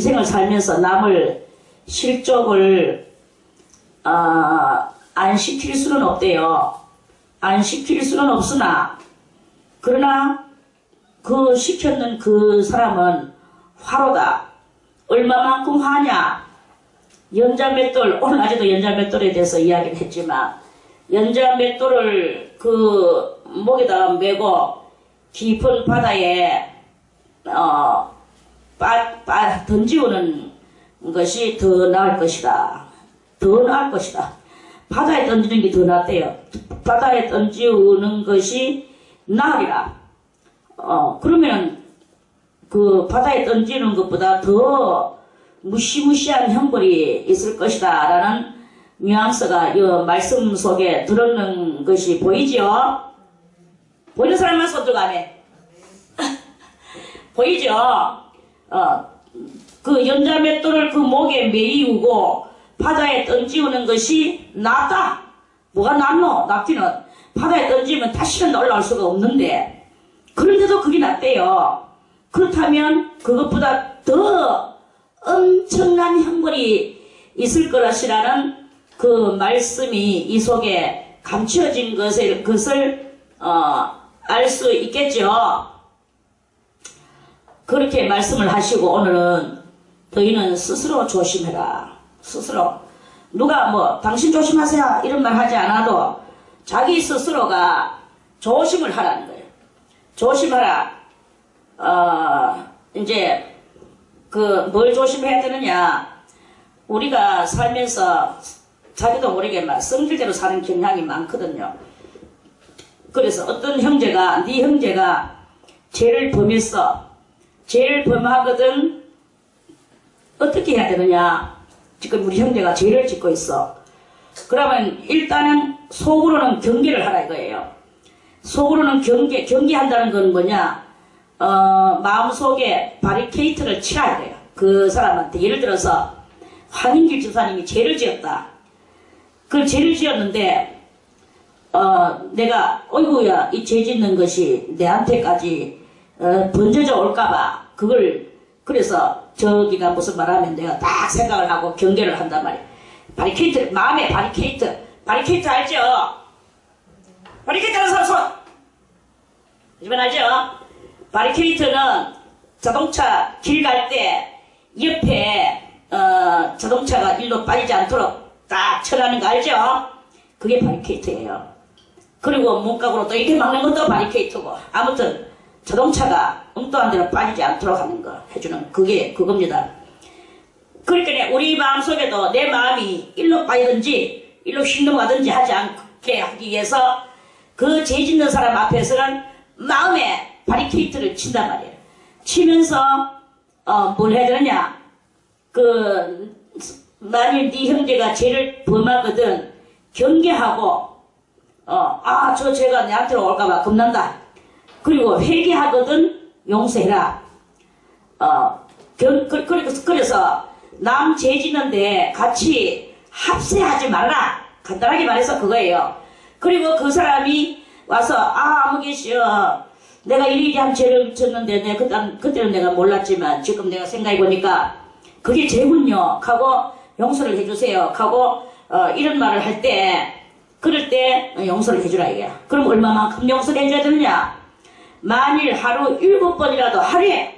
인생을 살면서 남을 실족을 안 시킬 수는 없대요. 안 시킬 수는 없으나 그러나 그 시켰는 그 사람은 화로다. 얼마만큼 화냐. 연자맷돌, 오늘 낮에도 연자맷돌에 대해서 이야기를 했지만 연자맷돌을 그 목에다가 메고 깊은 바다에 던지우는 것이 더 나을 것이다. 더 나을 것이다. 바다에 던지는 게 더 낫대요. 바다에 던지우는 것이 나으리라. 그러면 그 바다에 던지는 것보다 더 무시무시한 형벌이 있을 것이다. 라는 뉘앙스가 이 말씀 속에 들어있는 것이 보이죠? 보이는 사람만 손 들어가네. 보이죠? 그 연자맷돌을 그 목에 매이우고 바다에 던지우는 것이 낫다. 뭐가 낫노? 낫기는 바다에 던지면 다시는 올라올 수가 없는데 그런데도 그게 낫대요. 그렇다면 그것보다 더 엄청난 형벌이 있을 것이라는 그 말씀이 이 속에 감추어진 것을 알 수 있겠죠. 그렇게 말씀을 하시고 오늘은 너희는 스스로 조심해라. 스스로. 누가 뭐 당신 조심하세요 이런 말 하지 않아도 자기 스스로가 조심을 하라는 거예요. 조심하라. 이제 그 뭘 조심해야 되느냐. 우리가 살면서 자기도 모르게 막 성질대로 사는 경향이 많거든요. 그래서 어떤 형제가 네 형제가 죄를 범했어. 죄를 범하거든 어떻게 해야 되느냐. 지금 우리 형제가 죄를 짓고 있어. 그러면 일단은 속으로는 경계를 하라 이거예요. 속으로는 경계한다는 건 뭐냐. 마음속에 바리케이트를 치라야 돼요. 그 사람한테. 예를 들어서 황인길 집사님이 죄를 지었다. 그 죄를 지었는데 내가 어이구야 이 죄 짓는 것이 내한테까지 번져져 올까봐 그걸 그래서 저기가 무슨 말하면 내가 딱 생각을 하고 경계를 한단 말이야. 바리케이트, 마음의 바리케이트 알죠? 바리케이트 하는 사람 손! 하지만 알죠? 바리케이트는 자동차 길 갈 때 옆에 자동차가 일로 빠지지 않도록 딱 쳐라는 거 알죠? 그게 바리케이트예요. 그리고 문각으로 또 이렇게 막는 것도 바리케이트고 아무튼 자동차가 엉뚱한 데로 빠지지 않도록 하는 거 해주는 그게 그겁니다. 그러니까 우리 마음속에도 내 마음이 일로 빠지든지 일로 휙 넘어가든지 하지 않게 하기 위해서 그 죄 짓는 사람 앞에서는 마음에 바리케이트를 친단 말이에요. 치면서 뭘 해야 되느냐. 만일 네 형제가 죄를 범하거든 경계하고 저 죄가 내한테로 올까봐 겁난다. 그리고 회개하거든 용서해라. 그래서 남 죄 짓는데 같이 합세하지 말라. 간단하게 말해서 그거예요. 그리고 그 사람이 와서 아무개시여 내가 이리 한 죄를 졌는데 그때는 내가 몰랐지만 지금 내가 생각해보니까 그게 죄군요 하고 용서를 해주세요 하고 이런 말을 할 때 그럴 때 용서를 해주라 이게. 그럼 얼마만큼 용서를 해줘야 되느냐. 만일 하루 7번이라도 하루에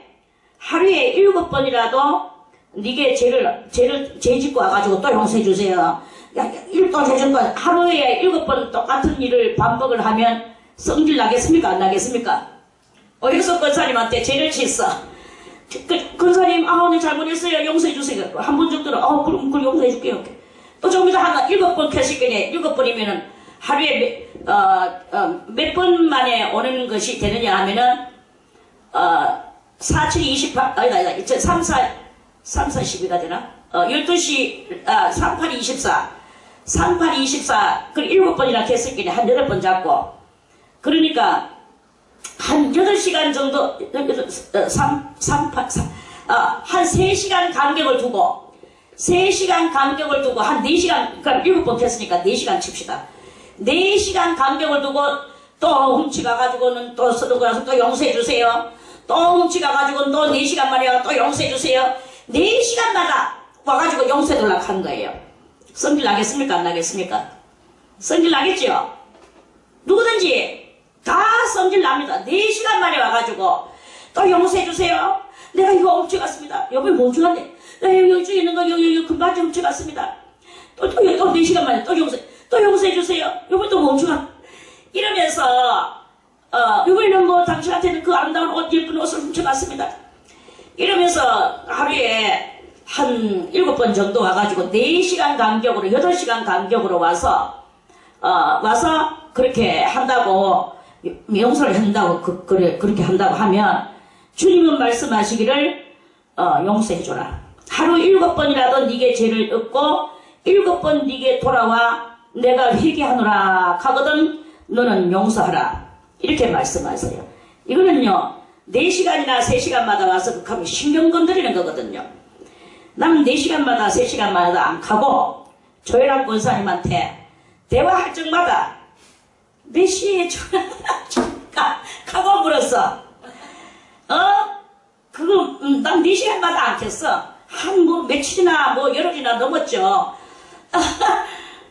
7번이라도 니게 죄 짓고 와가지고 또 용서해주세요. 또 해준 거 하루에 7번 똑같은 일을 반복을 하면 성질 나겠습니까? 안 나겠습니까? 어디서 권사님한테 죄를 짓어. 권사님 오늘 잘못했어요. 용서해주세요. 한 번 정도는 그럼 용서해줄게요. 또 조금 이따 한 7번 켰을 거네. 7번이면은 하루에 몇 번 만에 오는 것이 되느냐 하면은 4, 7, 28 아니다 3, 4 12가 되나? 12시 3, 8, 24 3, 8, 24 그걸 7번이나 켰을 거네. 한 8번 잡고 그러니까 한 8시간 정도 한 3시간 간격을 두고 3시간 간격을 두고 한 4시간 그럼 7번 켰으니까 4시간 칩시다. 4시간 간격을 두고 또 훔치가가지고는 또 서두고 나서 또 용서해주세요. 또 훔치가가지고는 또 4시간 만에 또 용서해주세요. 4시간마다 와가지고 용서해 달라고 하는 거예요. 성질 나겠습니까? 안 나겠습니까? 성질 나겠죠? 누구든지 다 성질 납니다. 4시간 만에 와가지고 또 용서해 주세요. 내가 이거 훔쳐갔습니다. 여기 멈춰갔네. 여기 있는 거 여기 금방 좀 훔쳐갔습니다. 또 4시간 만에 또 용서해 주세요. 여기 또 멈춰가. 이러면서 이번에는 뭐 당신한테는 그 아름다운 옷 예쁜 옷을 훔쳐갔습니다. 이러면서 하루에 한 7번 정도 와가지고 4시간 간격으로 8시간 간격으로 와서 그렇게 한다고 용서를 한다고 그렇게 한다고 하면 주님은 말씀하시기를 용서해줘라. 하루 7번이라도 네게 죄를 얻고 7번 네게 돌아와 내가 회개하노라 하거든 너는 용서하라. 이렇게 말씀하세요. 이거는요 4시간이나 3시간마다 와서 그하면 신경 건드리는 거거든요. 나는 4시간마다 3시간마다 안 가고 조혜람 권사님한테 대화할 적마다 몇 시에 가고 물었어. 그거 난 4시간마다 안 켰어. 한 뭐 며칠이나 뭐 열흘이나 넘었죠.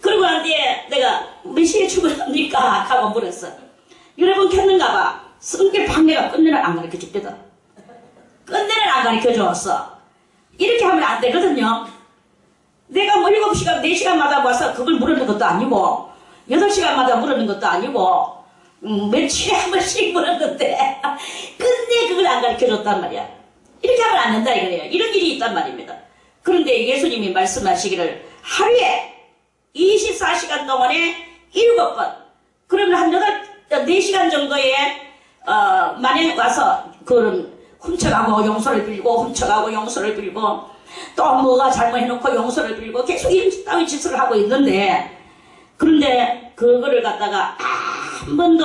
그러고 난 뒤에 내가 몇 시에 출근합니까? 하고 물었어. 여러분 켰는가 봐. 성질 판매가 끝내는 안 가르쳐 줬거든. 끝내는 안 가르쳐 줬어. 이렇게 하면 안 되거든요. 내가 뭐 7시간, 4시간마다 와서 그걸 물었는 것도 아니고 8시간마다 물었는 것도 아니고 며칠에 한 번씩 물었는데 끝내 그걸 안 가르쳐 줬단 말이야. 이렇게 하면 안 된다 이거예요. 이런 일이 있단 말입니다. 그런데 예수님이 말씀하시기를 하루에 24시간 동안에 7번 그러면 한 4시간 정도에 만에 와서 그런 훔쳐가고 용서를 빌고 훔쳐가고 용서를 빌고 또 뭐가 잘못해놓고 용서를 빌고 계속 이런 따위 짓을 하고 있는데 그런데 그거를 갖다가 한 번도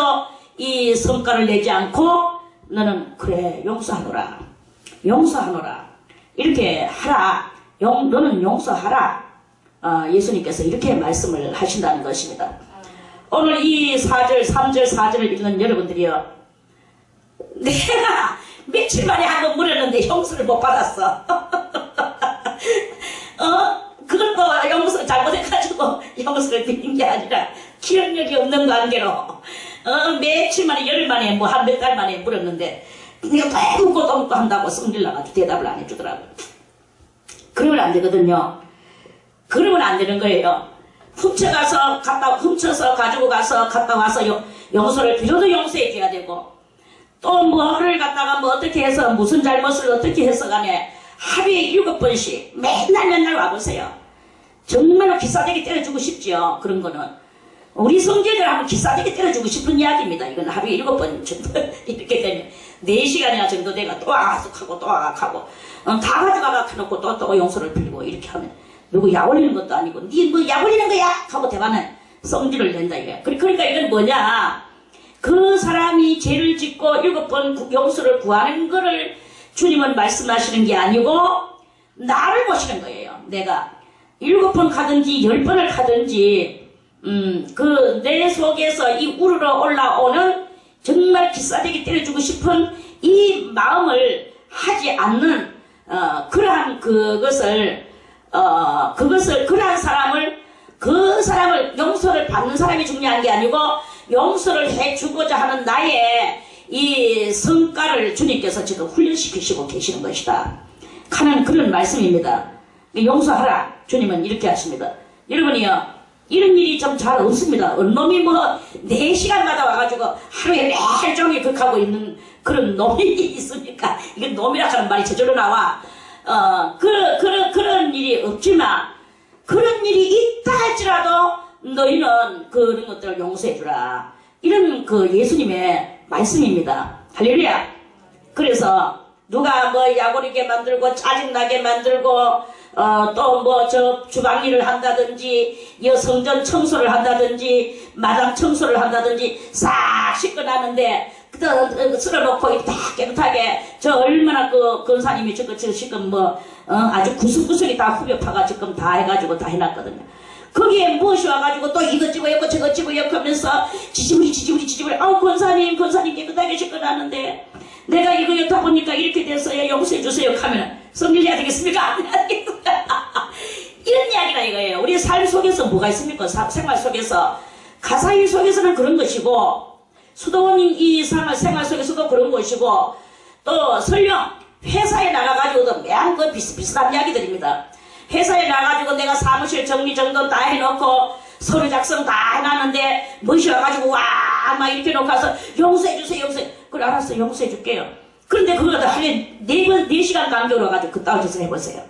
이 성과를 내지 않고 너는 그래 용서하노라 이렇게 하라 너는 용서하라 예수님께서 이렇게 말씀을 하신다는 것입니다. 오늘 이 4절 3절 4절을 읽는 여러분들이요 내가 며칠 만에 한번 물었는데 용서를 못 받았어. 그것도 용서 잘못해가지고 용서를 빌린 게 아니라 기억력이 없는 관계로 며칠 만에 열흘 만에 뭐 한 몇 달 만에 물었는데 내가 또 묻고 한다고 성질 나가지고 대답을 안 해주더라고요. 그러면 안 되거든요. 그러면 안 되는 거예요. 훔쳐서 가지고 가서 갔다 와서 용서를 빌어도 용서해 줘야 되고 또 뭐를 갖다가 뭐 어떻게 해서 무슨 잘못을 어떻게 해서 간에 하루에 7번씩 맨날 와보세요. 정말로 기싸대기 때려주고 싶지요. 그런 거는 우리 성제들 하면 기싸대기 때려주고 싶은 이야기입니다. 이건 하루에 7번 정도 이렇게 되면 4시간이나 정도 내가 또 와가지고 다 가져가가 놓고 또 용서를 빌고 이렇게 하면 누구 약 올리는 것도 아니고 니 뭐 약 올리는 거야? 하고 대만은 성질을 낸다 이거야. 그러니까 이건 뭐냐 그 사람이 죄를 짓고 7번 용서를 구하는 거를 주님은 말씀하시는 게 아니고 나를 보시는 거예요. 내가 7번 가든지 10번을 가든지 그 내 속에서 이 우러러 올라오는 정말 기싸대기 때려주고 싶은 이 마음을 하지 않는 그러한 그러한 사람을 그 사람을 용서를 받는 사람이 중요한 게 아니고 용서를 해주고자 하는 나의 이 성과를 주님께서 지금 훈련시키시고 계시는 것이다 하는 그런 말씀입니다. 용서하라 주님은 이렇게 하십니다. 여러분이요 이런 일이 좀 잘 없습니다. 놈이 뭐 4시간마다 와가지고 하루에 매일 종일 극하고 있는 그런 놈이 있으니까 이건 놈이라 하는 말이 저절로 나와. 그런 일이 없지만 그런 일이 있다 할지라도 너희는 그런 것들을 용서해주라. 이런 그 예수님의 말씀입니다. 할렐루야. 그래서 누가 뭐 약올리게 만들고 짜증나게 만들고 또 뭐 저 주방일을 한다든지 성전 청소를 한다든지 마당 청소를 한다든지 싹 씻고 나는데 쓸어놓고 이렇게 다 깨끗하게 저 얼마나 그 권사님이 지금 뭐 아주 구석구석이 다 후벼 파가 지금 다 해가지고 다 해놨거든요. 거기에 무엇이 와가지고 또 이것 집어였고 저것 집어였고 하면서 지지부리 권사님 깨끗하게 씻고 나는데 내가 이거 여타 보니까 이렇게 됐어요 용서해주세요 하면 성질해야 되겠습니까? 안 해야 되겠습니까? 이런 이야기가 이거예요. 우리의 삶 속에서 뭐가 있습니까? 생활 속에서. 가사일 속에서는 그런 것이고, 수도원인 이 생활 속에서도 그런 것이고, 또 설령 회사에 나가가지고도 매한 그 비슷비슷한 이야기들입니다. 회사에 나가가지고 내가 사무실 정리정돈 다 해놓고 서류 작성 다 해놨는데 멋이 와가지고 와 막 이렇게 놓고 와서 용서해주세요 용서해. 그래 알았어 용서해줄게요. 그런데 그거를 하루에 4시간 간격으로 가지고 그따위 짓을 해보세요.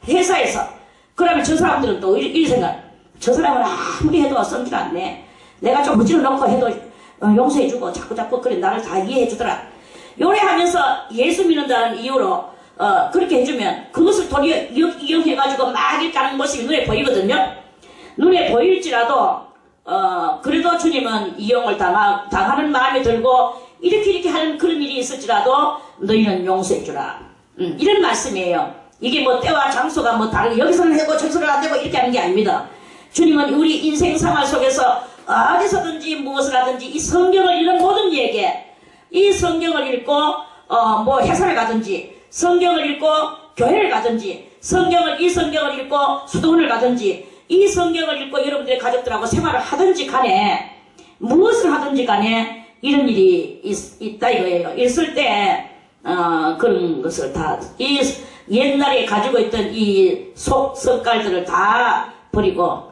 회사에서. 그러면 저 사람들은 또 이 생각. 저 사람은 아무리 해도 썸질 않네. 내가 좀 무지를 놓고 해도 용서해주고 자꾸 그래 나를 다 이해해주더라. 요래하면서 예수 믿는다는 이유로 그렇게 해주면 그것을 도리어 이용해가지고 막 이렇게 하는 모습이 눈에 보이거든요. 눈에 보일지라도 그래도 주님은 이용을 당하는 마음이 들고 이렇게 하는 그런 일이 있을지라도 너희는 용서해주라. 이런 말씀이에요. 이게 뭐 때와 장소가 뭐 다르게 여기서는 하고 저기서는 안 되고 이렇게 하는 게 아닙니다. 주님은 우리 인생 생활 속에서 어디서든지 무엇을 하든지 이 성경을 읽는 모든 이에게 이 성경을 읽고 뭐 회사를 가든지 성경을 읽고 교회를 가든지 이 성경을 읽고 수도원을 가든지 이 성경을 읽고 여러분들의 가족들하고 생활을 하든지 간에 무엇을 하든지 간에 이런 일이 있다 이거예요. 있을 때 그런 것을 다 이 옛날에 가지고 있던 이 속성깔들을 다 버리고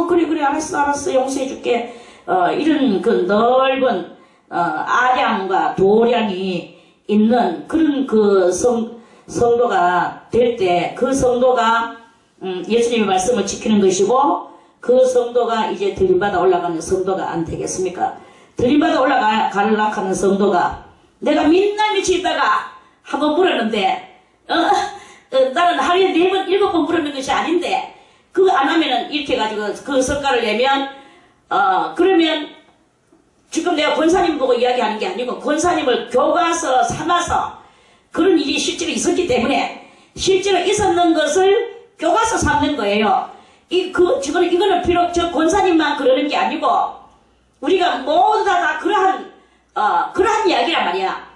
그래 알았어 용서해줄게 이런 그 넓은 아량과 도량이 있는 그런 그 성도가 될 때 그 성도가 예수님의 말씀을 지키는 것이고 그 성도가 이제 들림받아 올라가는 성도가 안 되겠습니까? 들림받아 올라가려고 하는 성도가 내가 맨날 며칠 있다가 한번 물었는데 나는 하루에 4번 7번 물었는 것이 아닌데 그거 안 하면은 이렇게 해가지고 그 성과를 내면 그러면 지금 내가 권사님 보고 이야기하는 게 아니고 권사님을 교과서 삼아서 그런 일이 실제로 있었기 때문에 실제로 있었는 것을 교과서 삼는 거예요. 이거는 비록 저 권사님만 그러는 게 아니고 우리가 모두 다 그러한 이야기란 말이야.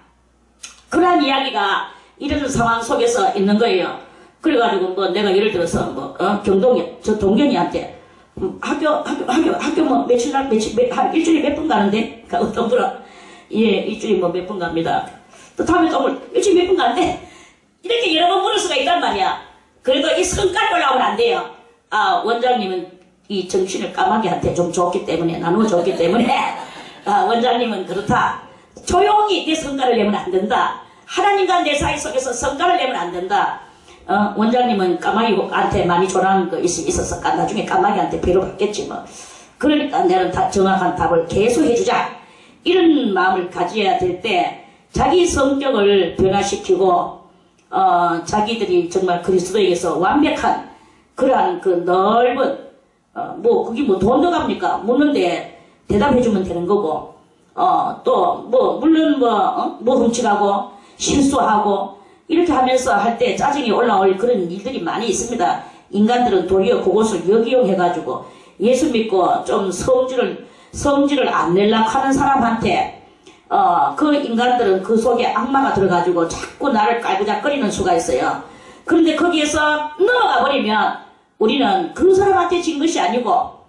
그러한 이야기가 이런 상황 속에서 있는 거예요. 그래가지고 뭐 내가 예를 들어서 뭐 저 동견이한테 학교 뭐 한 일주일에 몇 번 가는데 어떤 분은 일주일에 뭐 몇 번 갑니다. 또 다음에 또 일주일에 몇 번 가는데 이렇게 여러 번 물을 수가 있단 말이야. 그래도 이 성깔이 올라오면 안 돼요. 원장님은 이 정신을 까마귀한테 좀 줬기 때문에 나누어 줬기 때문에 원장님은 그렇다. 조용히 내 성깔을 내면 안 된다. 하나님과 내 사이 속에서 성깔을 내면 안 된다. 원장님은 까마귀한테 많이 조랑한 거 있어서 나중에 까마귀한테 배로 받겠지 뭐. 그러니까 내는 정확한 답을 계속 해주자. 이런 마음을 가져야 될 때 자기 성격을 변화시키고 자기들이 정말 그리스도에게서 완벽한 그러한 그 넓은 그게 뭐 돈도 갑니까? 묻는데 대답해주면 되는 거고 또 물론 뭐 훔쳐가고 실수하고 이렇게 하면서 할 때 짜증이 올라올 그런 일들이 많이 있습니다. 인간들은 도리어 그것을 역이용해가지고 예수 믿고 좀 성질을 안 내려고 하는 사람한테 그 인간들은 그 속에 악마가 들어가지고 자꾸 나를 깔부작거리는 수가 있어요. 그런데 거기에서 넘어가 버리면 우리는 그 사람한테 진 것이 아니고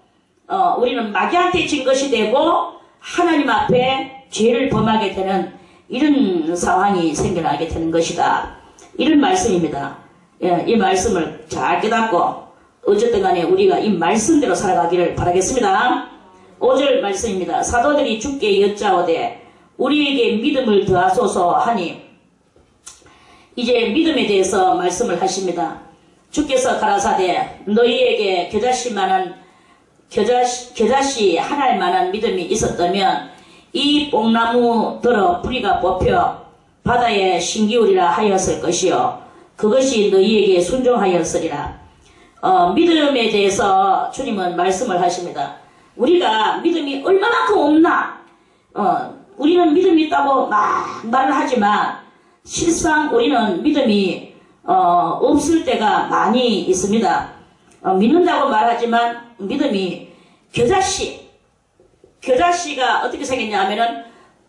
우리는 마귀한테 진 것이 되고 하나님 앞에 죄를 범하게 되는 이런 상황이 생겨나게 되는 것이다. 이런 말씀입니다. 이 말씀을 잘 깨닫고 어쨌든 간에 우리가 이 말씀대로 살아가기를 바라겠습니다. 5절 말씀입니다. 사도들이 주께 여짜오되 우리에게 믿음을 더하소서 하니 이제 믿음에 대해서 말씀을 하십니다. 주께서 가라사대 너희에게 겨자씨 하나일 만한 믿음이 있었다면 이 뽕나무 들어 뿌리가 뽑혀 바다에 신기울이라 하였을 것이요 그것이 너희에게 순종하였으리라. 믿음에 대해서 주님은 말씀을 하십니다. 우리가 믿음이 얼마만큼 없나 우리는 믿음이 있다고 막 말을 하지만 실상 우리는 믿음이 없을 때가 많이 있습니다. 믿는다고 말하지만 믿음이 겨자씨가 어떻게 생겼냐 하면은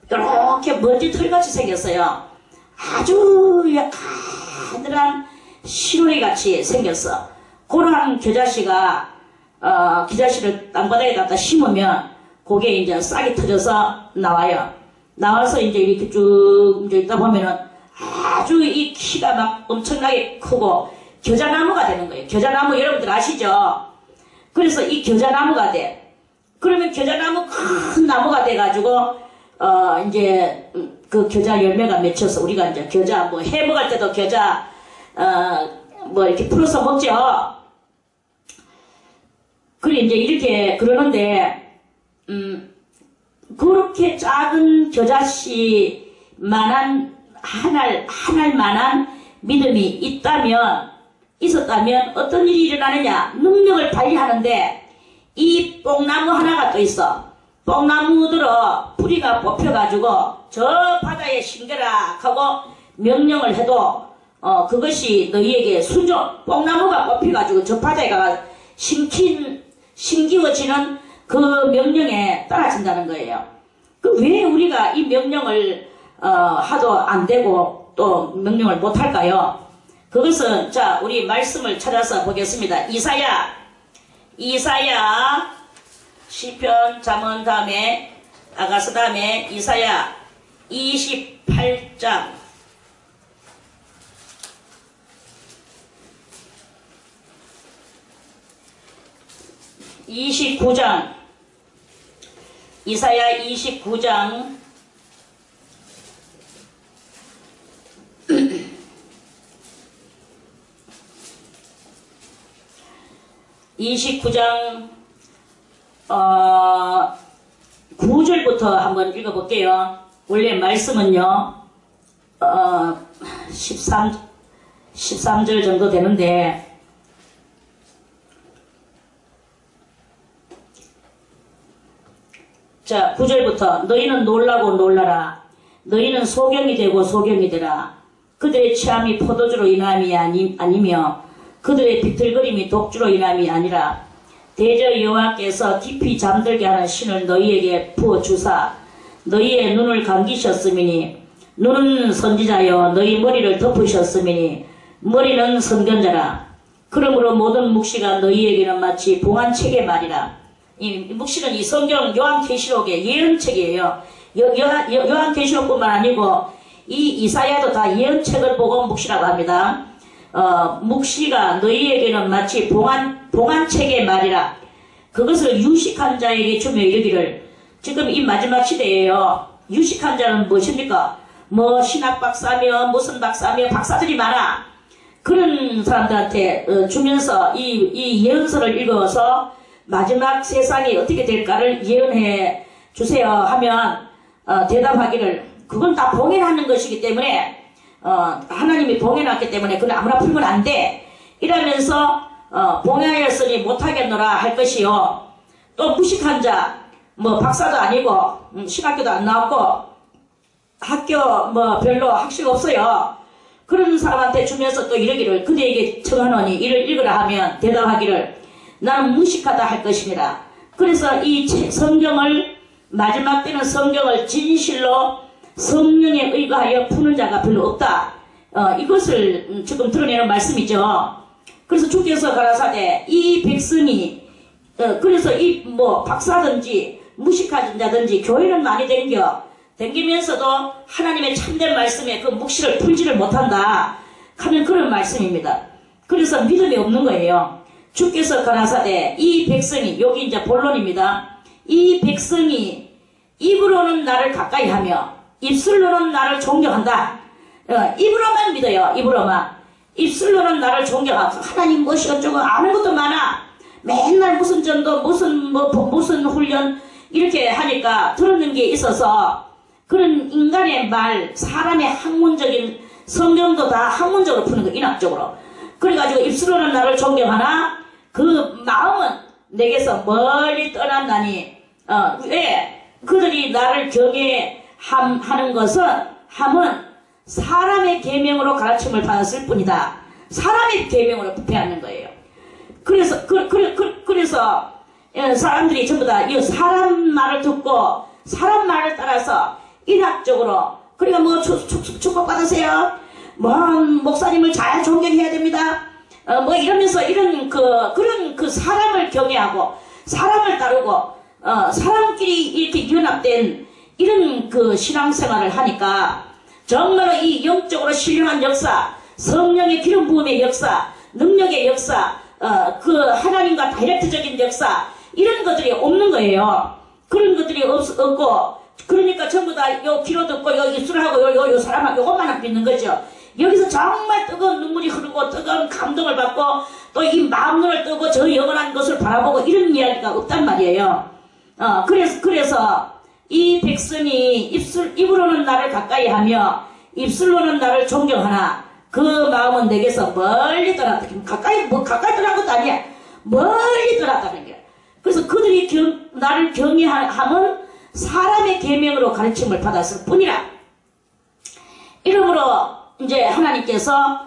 이렇게 먼지 털같이 생겼어요. 아주 가늘한 시루리 같이 생겼어. 그런 겨자씨가 겨자씨를 땅바닥에 갖다 심으면 그게 이제 싹이 터져서 나와요. 나와서 이제 이렇게 쭉 이제 있다 보면은 아주 이 키가 막 엄청나게 크고 겨자나무가 되는 거예요. 겨자나무 여러분들 아시죠? 그래서 이 겨자나무가 돼. 그러면 겨자나무 큰 나무가 돼가지고 이제 그 겨자 열매가 맺혀서 우리가 이제 겨자 뭐 해 먹을 때도 겨자 뭐 이렇게 풀어서 먹죠. 그래 이제 이렇게 그러는데 그렇게 작은 겨자씨만한 한 알만한 믿음이 있었다면 어떤 일이 일어나느냐? 능력을 발휘하는데 이 뽕나무 하나가 또 있어. 뽕나무들어 뿌리가 뽑혀가지고 저 바다에 심겨라 하고 명령을 해도 그것이 너희에게 뽕나무가 뽑혀가지고 저 바다에 가가 심기워지는 그 명령에 따라진다는 거예요. 왜 우리가 이 명령을 하도 안 되고 또 명령을 못 할까요? 그것은 자 우리 말씀을 찾아서 보겠습니다. 이사야 시편 잠언 다음에 아가서 다음에 이사야 28장 29장 이사야 29장 29장 9절부터 한번 읽어볼게요. 원래 말씀은요 13절 정도 되는데 자 9절부터 너희는 놀라고 놀라라. 너희는 소경이 되고 소경이 되라. 그들의 취함이 포도주로 인함이 아니며 그들의 비틀거림이 독주로 인함이 아니라 대저 여호와께서 깊이 잠들게 하는 신을 너희에게 부어주사 너희의 눈을 감기셨음이니 눈은 선지자여 너희 머리를 덮으셨음이니 머리는 선견자라. 그러므로 모든 묵시가 너희에게는 마치 봉안책의 말이라. 이 묵시는 이 성경 요한계시록의 예언책이에요. 요한계시록뿐만 아니고 이 이사야도 다 예언책을 보고 묵시라고 합니다. 묵시가 너희에게는 마치 봉안책의 말이라. 그것을 유식한 자에게 주며 이르기를. 지금 이 마지막 시대에요. 유식한 자는 무엇입니까? 뭐 신학 박사며 무슨 박사며 박사들이 많아. 그런 사람들한테 주면서 이 예언서를 읽어서 마지막 세상이 어떻게 될까를 예언해 주세요 하면 대답하기를 그건 다 봉해놨는 것이기 때문에 하나님이 봉해놨기 때문에 그건 아무나 풀면 안 돼 이러면서 봉해하였으니 못하겠노라 할 것이요. 또 무식한 자 뭐 박사도 아니고 신학교도 안 나왔고 학교 뭐 별로 학식 없어요. 그런 사람한테 주면서 또 이러기를 그대에게 청하노니 이를 읽으라 하면 대답하기를 나는 무식하다 할 것입니다. 그래서 이 성경을 마지막 때는 성경을 진실로 성령에 의거하여 푸는 자가 별로 없다. 이것을 지금 드러내는 말씀이죠. 그래서 주께서 가라사대 이 백성이 그래서 이 뭐 박사든지 무식한 자든지 교회는 많이 댕기면서도 하나님의 참된 말씀에 그 묵시를 풀지를 못한다 하는 그런 말씀입니다. 그래서 믿음이 없는 거예요. 주께서 가라사대 이 백성이 여기 이제 본론입니다. 이 백성이 입으로는 나를 가까이 하며 입술로는 나를 존경한다. 입으로만 믿어요. 입술로는 나를 존경하고 하나님 무엇이 어쩌고 아는 것도 많아. 맨날 무슨 전도 무슨 훈련 이렇게 하니까 들었는 게 있어서 그런 인간의 말 사람의 학문적인 성경도 다 학문적으로 푸는 거 인학적으로. 그래가지고 입술로는 나를 존경하나 그 마음은 내게서 멀리 떠난다니. 왜? 그들이 나를 경외하는 것은 함은 사람의 계명으로 가르침을 받았을 뿐이다. 사람의 계명으로 부패하는 거예요. 그래서 사람들이 전부 다 이 사람 말을 듣고 사람 말을 따라서 인학적으로 그러니까 뭐 축복 받으세요. 목사님을 잘 존경해야 됩니다. 뭐 이러면서 그런 사람을 경외하고 사람을 따르고 사람끼리 이렇게 연합된 이런 신앙생활을 하니까 정말로 이 영적으로 신령한 역사, 성령의 기름 부음의 역사, 능력의 역사, 하나님과 다이렉트적인 역사, 이런 것들이 없는 거예요. 그런 것들이 없고, 그러니까 전부 다 요 귀로 듣고 요 입술하고 요 사람하고 요것만 믿는 거죠. 여기서 정말 뜨거운 눈물이 흐르고 뜨거운 감동을 받고 또 이 마음눈을 뜨고 저 영원한 것을 바라보고 이런 이야기가 없단 말이에요. 그래서 이 백성이 입으로는 나를 가까이 하며 입술로는 나를 존경하나 그 마음은 내게서 멀리 떠났다. 가까이 떠난 것도 아니야. 멀리 떠났다는 게. 그래서 그들이 나를 경외함은 사람의 계명으로 가르침을 받았을 뿐이라. 이러므로 이제 하나님께서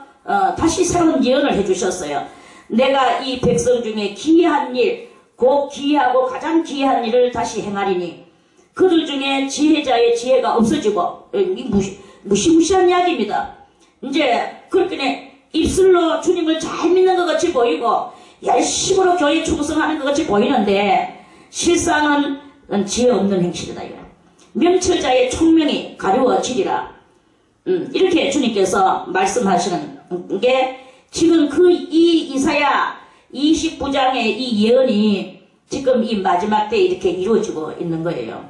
다시 새로운 예언을 해주셨어요. 내가 이 백성 중에 기이한 일, 곧 기이하고 가장 기이한 일을 다시 행하리니 그들 중에 지혜자의 지혜가 없어지고, 무시무시한 이야기입니다. 이제 그렇게 입술로 주님을 잘 믿는 것 같이 보이고 열심으로 교회 충성하는 것 같이 보이는데 실상은 지혜 없는 행실이다. 명철자의 총명이 가려워지리라. 이렇게 주님께서 말씀하시는 게 지금 이 이사야 29장의 이 예언이 지금 이 마지막 때에 이렇게 이루어지고 있는 거예요.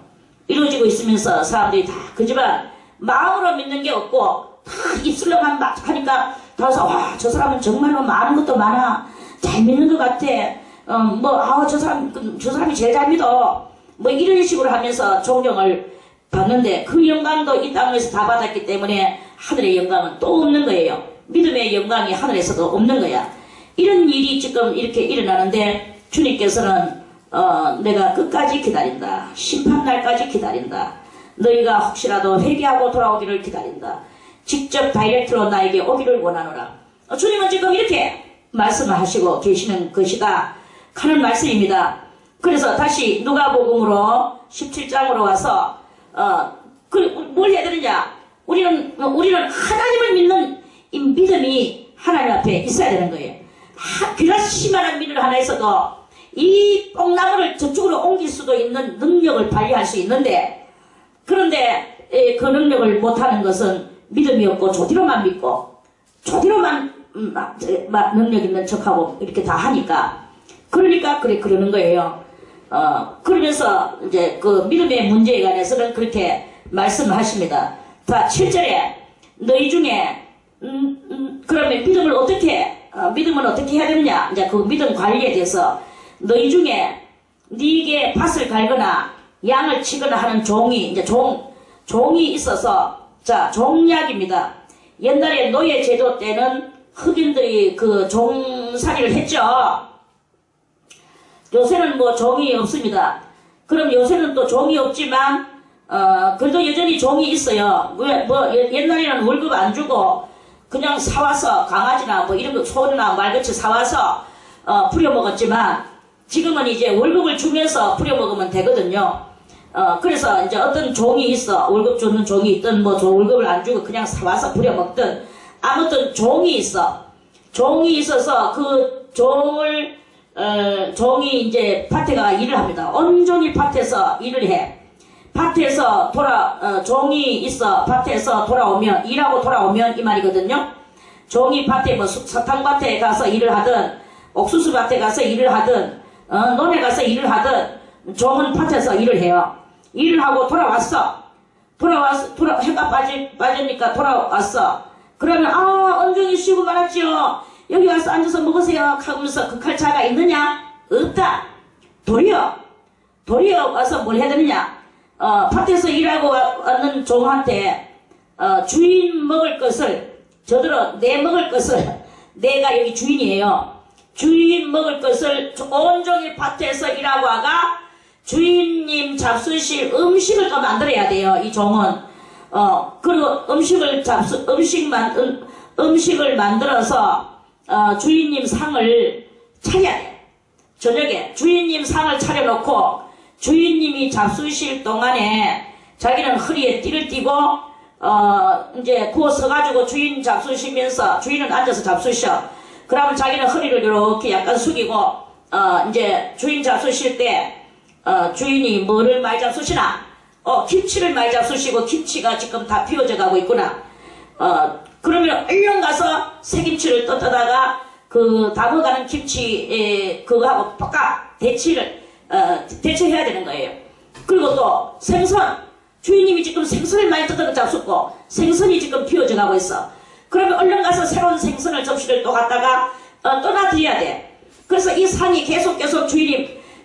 이루어지고 있으면서 사람들이 다 그지만 마음으로 믿는 게 없고 다 입술로만 막 하니까 다서 와, 저 사람은 정말로 많은 것도 많아. 잘 믿는 것 같아. 저 사람이 제일 잘 믿어. 뭐 이런 식으로 하면서 존경을 받는데 그 영광도 이 땅에서 다 받았기 때문에 하늘의 영광은 또 없는 거예요. 믿음의 영광이 하늘에서도 없는 거야. 이런 일이 지금 이렇게 일어나는데 주님께서는 내가 끝까지 기다린다. 심판날까지 기다린다. 너희가 혹시라도 회개하고 돌아오기를 기다린다. 직접 다이렉트로 나에게 오기를 원하노라. 주님은 지금 이렇게 말씀을 하시고 계시는 것이다 하는 말씀입니다. 그래서 다시 누가복음으로 17장으로 와서 뭘 해야 되느냐? 우리는 하나님을 믿는 이 믿음이 하나님 앞에 있어야 되는 거예요. 그라시만한 믿음 하나 있어도 이 뽕나무를 저쪽으로 옮길 수도 있는 능력을 발휘할 수 있는데, 그런데 그 능력을 못하는 것은 믿음이 없고 조디로만 믿고 조디로만 능력 있는 척하고 이렇게 다 하니까, 그러니까 그러는 거예요. 그러면서 이제 그 믿음의 문제에 관해서는 그렇게 말씀하십니다. 자, 7절에 너희 중에 그러면 믿음은 어떻게 해야 되느냐? 이제 그 믿음 관리에 대해서 너희 중에 네게 밭을 갈거나 양을 치거나 하는 종이, 이제 종이 있어서, 자, 종약입니다. 옛날에 노예 제도 때는 흑인들이 그 종살이를 했죠. 요새는 뭐 종이 없습니다. 그럼 요새는 또 종이 없지만 그래도 여전히 종이 있어요. 옛날에는 월급 안 주고 그냥 사와서 강아지나 뭐 이런 거, 소나 말같이 사와서 부려먹었지만 지금은 이제 월급을 주면서 부려먹으면 되거든요. 그래서 이제 어떤 종이 있어. 월급 주는 종이 있든 뭐 월급을 안 주고 그냥 사와서 부려먹든 아무튼 종이 있어. 종이 있어서 그 종이 이제 밭에 가 일을 합니다. 온종일 밭에서 일을 해. 밭에서 종이 있어. 밭에서 일하고 돌아오면 이 말이거든요. 종이 밭에 뭐 사탕밭에 가서 일을 하든 옥수수 밭에 가서 일을 하든 논에 가서 일을 하든 종은 밭에서 일을 해요. 일을 하고 돌아왔어. 해가 빠지니까 돌아왔어. 그러면 온종일 쉬고 말았지요. 여기 와서 앉아서 먹으세요 하면서 그 칼차가 있느냐? 없다. 도리어 와서 뭘 해야 되느냐? 밭에서 일하고 왔는 종한테 주인 먹을 것을, 저들은 내 먹을 것을, 내가 여기 주인이에요. 주인 먹을 것을 온종일 밭에서 일하고 와가 주인님 잡수실 음식을 또 만들어야 돼요. 이 종은 그리고 음식을 만들어서 주인님 상을 차려야 돼. 저녁에 주인님 상을 차려놓고 주인님이 잡수실 동안에 자기는 허리에 띠를 띠고 이제 구워 서가지고 주인 잡수시면서, 주인은 앉아서 잡수셔. 그러면 자기는 허리를 이렇게 약간 숙이고, 이제 주인 잡수실 때, 주인이 뭐를 많이 잡수시나? 김치를 많이 잡수시고, 김치가 지금 다 비워져 가고 있구나. 그러면 얼른 가서 새김치를 뜯다가, 그 담아가는 김치, 그거하고 볶아, 대체해야 되는 거예요. 그리고 또 생선. 주인님이 지금 생선을 많이 뜯어서 잡숫고 생선이 지금 비워져 가고 있어. 그러면 얼른 가서 새로운 생선을 접시를 또 갖다가 또 놔드려야 돼. 그래서 이 상이 계속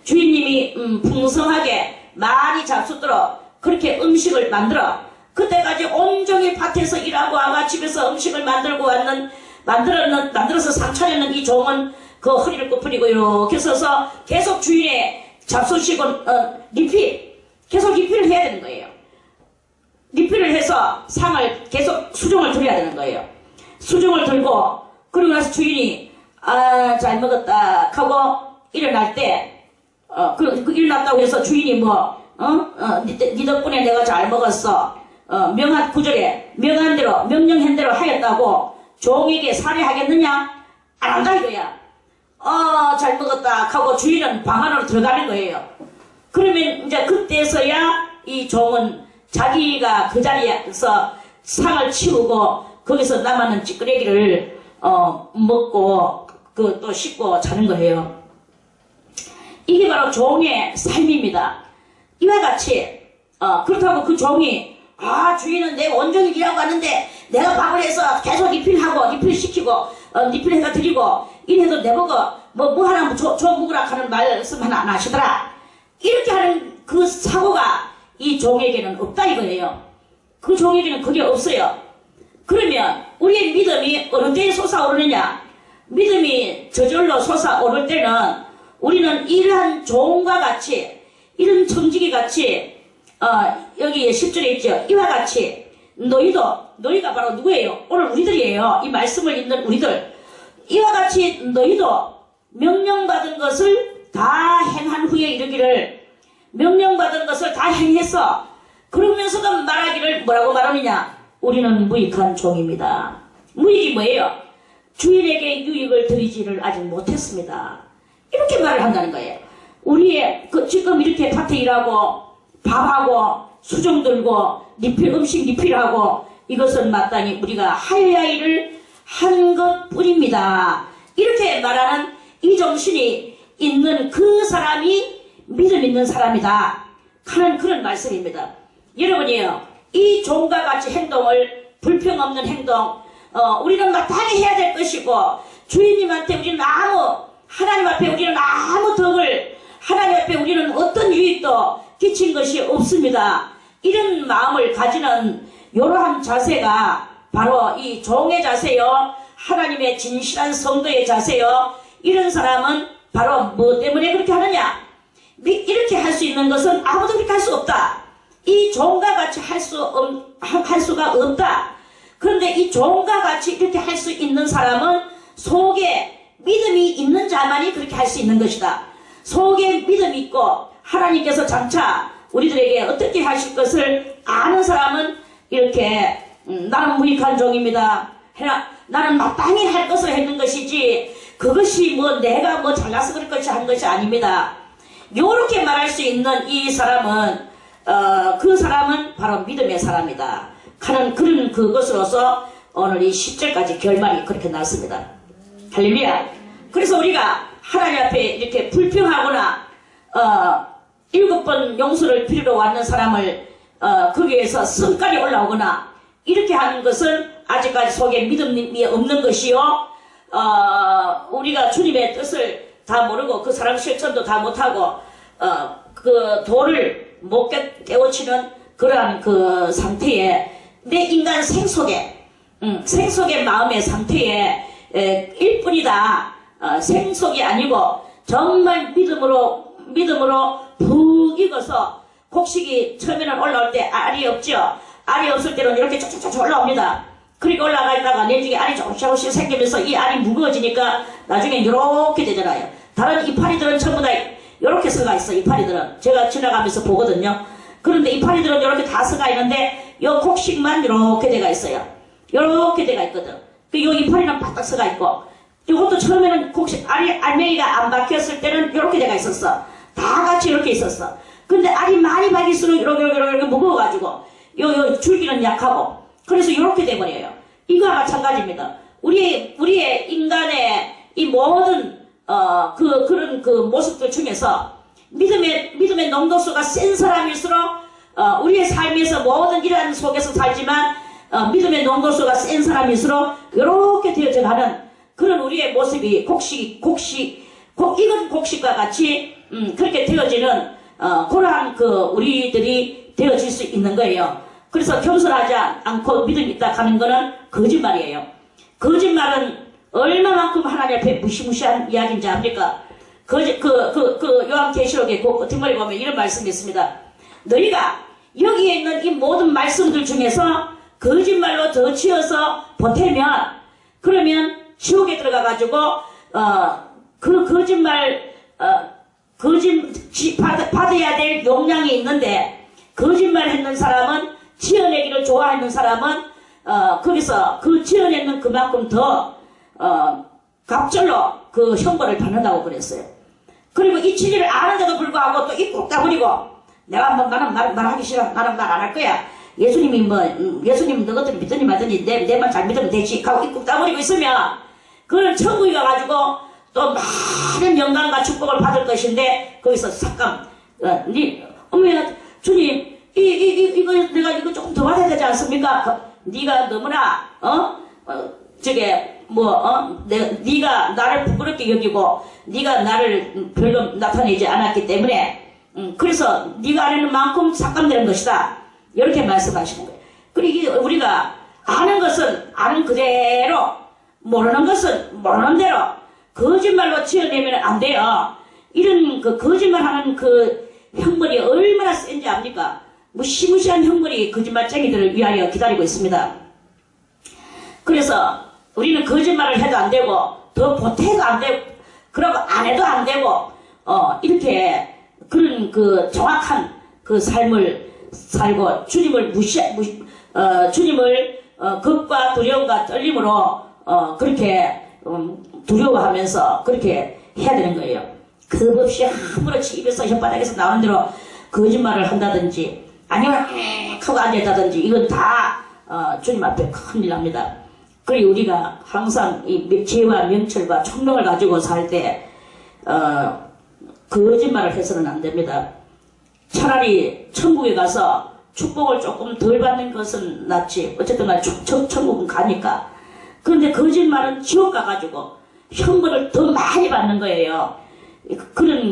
주인님이 풍성하게 많이 잡숫도록 그렇게 음식을 만들어. 그때까지 온종일 밭에서 일하고 아마 집에서 음식을 만들어서 상차렸는 이 종은 그 허리를 굽히고 이렇게 서서 계속 주인의 잡수시고 계속 리필을 해야 되는 거예요. 리필을 해서 상을 계속 수종을 들여야 되는 거예요. 수종을 들고 그리고 나서 주인이 잘 먹었다 하고 일어날 때 일어났다고 해서 주인이 니 덕분에 내가 잘 먹었어. 명한 구절에 명한 대로 명령한 대로 하였다고 종에게 살해하겠느냐? 안 한다 이거야. 잘 먹었다 하고 주인은 방 안으로 들어가는 거예요. 그러면 이제 그때서야 이 종은 자기가 그 자리에서 상을 치우고 거기서 남았는 찌끄레기를 먹고 또 씻고 자는 거예요. 이게 바로 종의 삶입니다. 이와 같이 그렇다고 그 종이 주인은 내가 온종일 일하고 왔는데 내가 밥을 해서 계속 리필시키고 리필해서 드리고 이래도 내보고 뭐 하나 줘 먹으라 하는 말씀 하나 안 하시더라. 이렇게 하는 그 사고가 이 종에게는 없다 이거예요. 그 종에게는 그게 없어요. 그러면 우리의 믿음이 어느 때에 솟아오르느냐? 믿음이 저절로 솟아오를 때는 우리는 이러한 종과 같이 이런 청지기 같이 여기 10절에 있죠. 이와 같이 너희가 바로 누구예요? 오늘 우리들이에요. 이 말씀을 읽는 우리들. 이와 같이 너희도 명령받은 것을 다 행한 후에 이르기를 명령받은 것을 다 행했어. 그러면서도 말하기를 뭐라고 말하느냐? 우리는 무익한 종입니다. 무익이 뭐예요? 주인에게 유익을 드리지를 아직 못했습니다. 이렇게 말을 한다는 거예요. 우리의 지금 이렇게 밭에 일하고 밥하고 수종 들고 음식 리필하고 이것은 마땅히 우리가 할 일을 한 것뿐입니다. 이렇게 말하는 이 정신이 있는 그 사람이 믿음 있는 사람이다 하는 그런 말씀입니다. 여러분이요, 이 종과 같이 행동을 불평 없는 행동 우리는 마땅히 해야 될 것이고 주인님한테 우리는 하나님 앞에 우리는 아무 덕을 하나님 앞에 우리는 어떤 유익도 끼친 것이 없습니다. 이런 마음을 가지는 이러한 자세가 바로 이 종의 자세요. 하나님의 진실한 성도의 자세요. 이런 사람은 바로 뭐 때문에 그렇게 하느냐? 이렇게 할 수 있는 것은 아무도 그렇게 할 수 없다. 이 종과 같이 할 수가 없다. 그런데 이 종과 같이 이렇게 할 수 있는 사람은 속에 믿음이 있는 자만이 그렇게 할 수 있는 것이다. 속에 믿음이 있고 하나님께서 장차 우리들에게 어떻게 하실 것을 아는 사람은 이렇게 나는 무익한 종입니다. 나는 마땅히 할 것을 했는 것이지 그것이 내가 잘나서 그럴 것이 한 것이 아닙니다. 요렇게 말할 수 있는 이 사람은 그 사람은 바로 믿음의 사람이다 하는 그런 그것으로서 오늘 이 10절까지 결말이 그렇게 났습니다. 할렐루야. 그래서 우리가 하나님 앞에 이렇게 불평하거나 7번 용서를 빌으러 왔는 사람을 거기에서 성깔이 올라오거나 이렇게 하는 것은 아직까지 속에 믿음이 없는 것이요. 우리가 주님의 뜻을 다 모르고 그 사람 실천도 다 못하고 그 도를 못 깨우치는 그러한 그 상태에 내 인간 생속의 마음의 상태에 일뿐이다. 생속이 아니고 정말 믿음으로 푹 익어서 곡식이 처음에는 올라올 때 알이 없죠. 알이 없을 때는 이렇게 쫙쫙쫙 올라옵니다. 그리고 올라가 있다가 내중에 알이 조금씩 생기면서 이 알이 무거워지니까 나중에 이렇게 되잖아요. 다른 이파리들은 전부 다 이렇게 서가 있어. 이파리들은 제가 지나가면서 보거든요. 그런데 이파리들은 이렇게 다 서가 있는데 요 곡식만 이렇게 돼가 있어요. 요렇게 돼가 있거든. 그 요 이파리는 바닥 서가 있고, 이것도 처음에는 곡식, 알맹이가 안 박혔을 때는 요렇게 돼가 있었어. 다 같이 이렇게 있었어. 근데 알이 많이 박일수록 이렇게 무거워가지고, 요 줄기는 약하고, 그래서 요렇게 돼버려요. 이거와 마찬가지입니다. 우리의 인간의 이 모든, 그런 모습들 중에서, 믿음의 농도수가 센 사람일수록, 우리의 삶에서 모든 일하는 속에서 살지만, 믿음의 농도수가 센 사람일수록, 요렇게 되어져 가는 그런 우리의 모습이 익은 곡식과 같이, 그렇게 되어지는, 그러한 우리들이 되어질 수 있는 거예요. 그래서 겸손하지 않고 믿음이 있다 하는 거는 거짓말이에요. 거짓말은 얼마만큼 하나님 앞에 무시무시한 이야기인지 압니까? 요한계시록의 뒷머리 보면 이런 말씀이 있습니다. 너희가 여기에 있는 이 모든 말씀들 중에서 거짓말로 더 치어서 보태면, 그러면 지옥에 들어가가지고, 그 거짓말, 받아야 될 용량이 있는데, 거짓말 했는 사람은, 지어내기를 좋아하는 사람은, 거기서 그 지어내는 그만큼 더, 갑절로 그 형벌을 받는다고 그랬어요. 그리고 이 진리를 아는데도 불구하고 또 입 꼭 다물이고, 나는 말하기 싫어. 나는 말 안 할 거야. 예수님 너희들 믿더니 말더니 내 말 잘 믿으면 되지. 하고 입 꼭 다물이고 있으면, 그걸 천국에 가가지고 또 많은 영광과 축복을 받을 것인데, 거기서 잠깐, 어머야, 주님, 내가 이거 조금 더 받아야 되지 않습니까? 네가 너무나, 네가 나를 부끄럽게 여기고, 네가 나를 별로 나타내지 않았기 때문에, 그래서 네가 아는 만큼 삭감되는 것이다. 이렇게 말씀하시는 거예요. 그리고 우리가 아는 것은 아는 그대로, 모르는 것은 모르는 대로, 거짓말로 지어내면 안 돼요. 이런 거짓말하는 형벌이 얼마나 센지 압니까? 무시무시한 형벌이 거짓말쟁이들을 위하여 기다리고 있습니다. 그래서 우리는 거짓말을 해도 안 되고, 더 보태도 안 되고, 그러고 안 해도 안 되고, 이렇게 그런 정확한 삶을 살고, 주님을 겁과 두려움과 떨림으로, 그렇게, 두려워하면서 그렇게 해야 되는 거예요. 겁 없이 아무렇지 입에서 혓바닥에서 나오는 대로 거짓말을 한다든지, 아니면 하고 앉아있다든지, 이건 다, 주님 앞에 큰일 납니다. 그리고 우리가 항상 이 죄와 명철과 총명을 가지고 살 때, 거짓말을 해서는 안 됩니다. 차라리 천국에 가서 축복을 조금 덜 받는 것은 낫지. 어쨌든 간에 천국은 가니까. 그런데 거짓말은 지옥 가가지고 형벌을 더 많이 받는 거예요.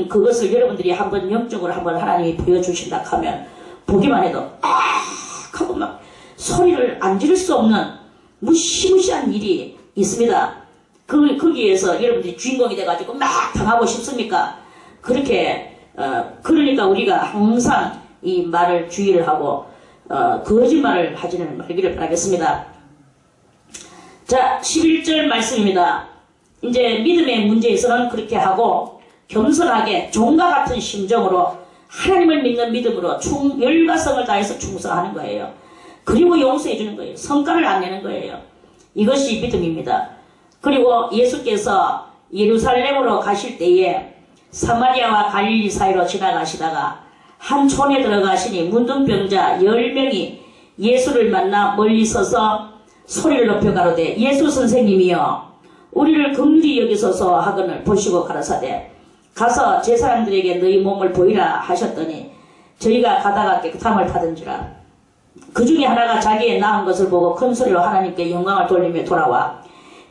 그것을 여러분들이 한번 영적으로 한번 하나님이 보여주신다 하면, 보기만 해도 하고 막 소리를 안 지를 수 없는 무시무시한 일이 있습니다. 거기에서 여러분들이 주인공이 돼가지고 막 당하고 싶습니까? 그러니까 우리가 항상 이 말을 주의를 하고, 거짓말을 하지는 말기를 바라겠습니다. 자, 11절 말씀입니다. 이제 믿음의 문제에서는 그렇게 하고, 겸손하게 종과 같은 심정으로 하나님을 믿는 믿음으로 열과 성을 다해서 충성하는 거예요. 그리고 용서해 주는 거예요. 성과를 안 내는 거예요. 이것이 믿음입니다. 그리고 예수께서 예루살렘으로 가실 때에 사마리아와 갈릴리 사이로 지나가시다가 한 촌에 들어가시니 문둥병자 10명이 예수를 만나 멀리 서서 소리를 높여 가로되 예수 선생님이여 우리를 긍휼히 여기소서 하거늘 보시고 가라사대 가서 제 사람들에게 너희 몸을 보이라 하셨더니 저희가 가다가 깨끗함을 받은지라. 그 중에 하나가 자기의 나은 것을 보고 큰 소리로 하나님께 영광을 돌리며 돌아와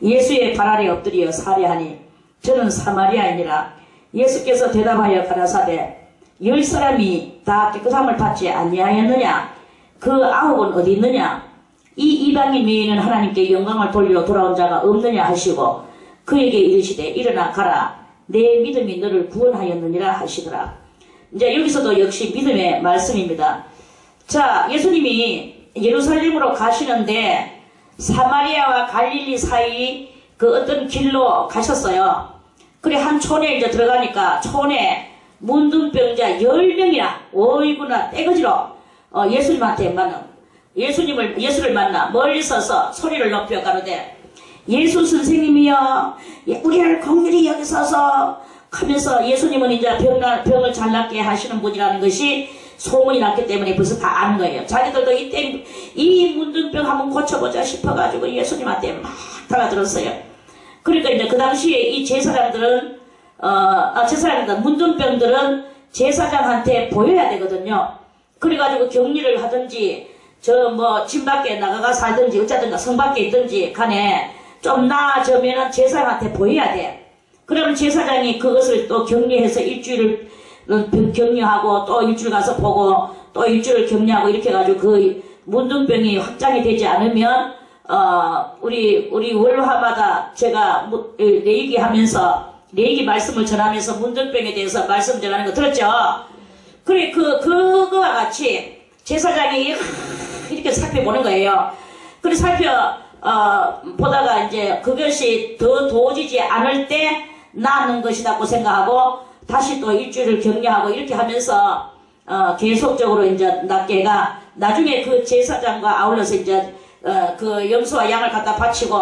예수의 발 아래 엎드려 살해하니 저는 사마리아인이라. 예수께서 대답하여 가라사대 10사람이 다 깨끗함을 받지 아니하였느냐? 그 9은 어디 있느냐? 이 이방인 외에는 하나님께 영광을 돌리러 돌아온 자가 없느냐 하시고 그에게 이르시되 일어나 가라 내 믿음이 너를 구원하였느니라 하시더라. 이제 여기서도 역시 믿음의 말씀입니다. 자, 예수님이 예루살렘으로 가시는데 사마리아와 갈릴리 사이 그 어떤 길로 가셨어요. 그래 한 촌에 이제 들어가니까 촌에 문둥병자 10명이나 어이구나 떼거지로 예수님한테 만나 예수를 만나 멀리 서서 소리를 높여 가로되 예수 선생님이여 우리를 긍휼히 여기소서 하면서 예수님은 이제 병을 잘 낫게 하시는 분이라는 것이 소문이 났기 때문에 벌써 다 아는 거예요. 자기들도 이때 이 문둥병 한번 고쳐보자 싶어가지고 예수님한테 막 달라들었어요. 그러니까 이제 그 당시에 이 제사장들은 문둥병들은 제사장한테 보여야 되거든요. 그래가지고 격리를 하든지 집 밖에 나가가 살든지 어쩌든가 성 밖에 있든지 간에 좀 나아지면은 제사장한테 보여야 돼. 그러면 제사장이 그것을 또 격리해서 일주일을 격리하고 또 일주일 가서 보고 또 일주일을 격리하고 이렇게 해가지고 그 문둥병이 확장이 되지 않으면 우리 월화마다 제가 레이기 말씀을 전하면서 문둥병에 대해서 말씀 전하는 거 들었죠? 그래 그거와 같이 제사장이 이렇게 살펴보는 거예요. 그래 보다가 이제 그것이 더 도지지 않을 때 낫는 것이라고 생각하고 다시 또 일주일을 격려하고 이렇게 하면서 계속적으로 이제 낫게가 나중에 그 제사장과 아울러서 이제 그 염소와 양을 갖다 바치고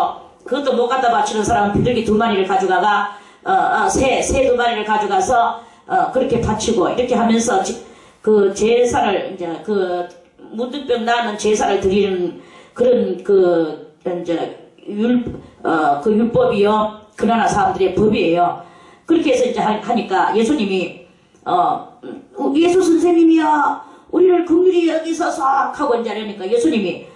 그것도 못 갖다 바치는 사람은 비둘기 2마리를 가져가가 새 2마리를 가져가서 그렇게 바치고 이렇게 하면서 그 제사를 이제 그 문둥병 나는 제사를 드리는 그런 이제 그 율법이요. 그나라 사람들의 법이에요. 그렇게 해서 이제 하니까 예수님이 예수 선생님이야 우리를 긍휼히 여기소서 하고 이제 이러니까 예수님이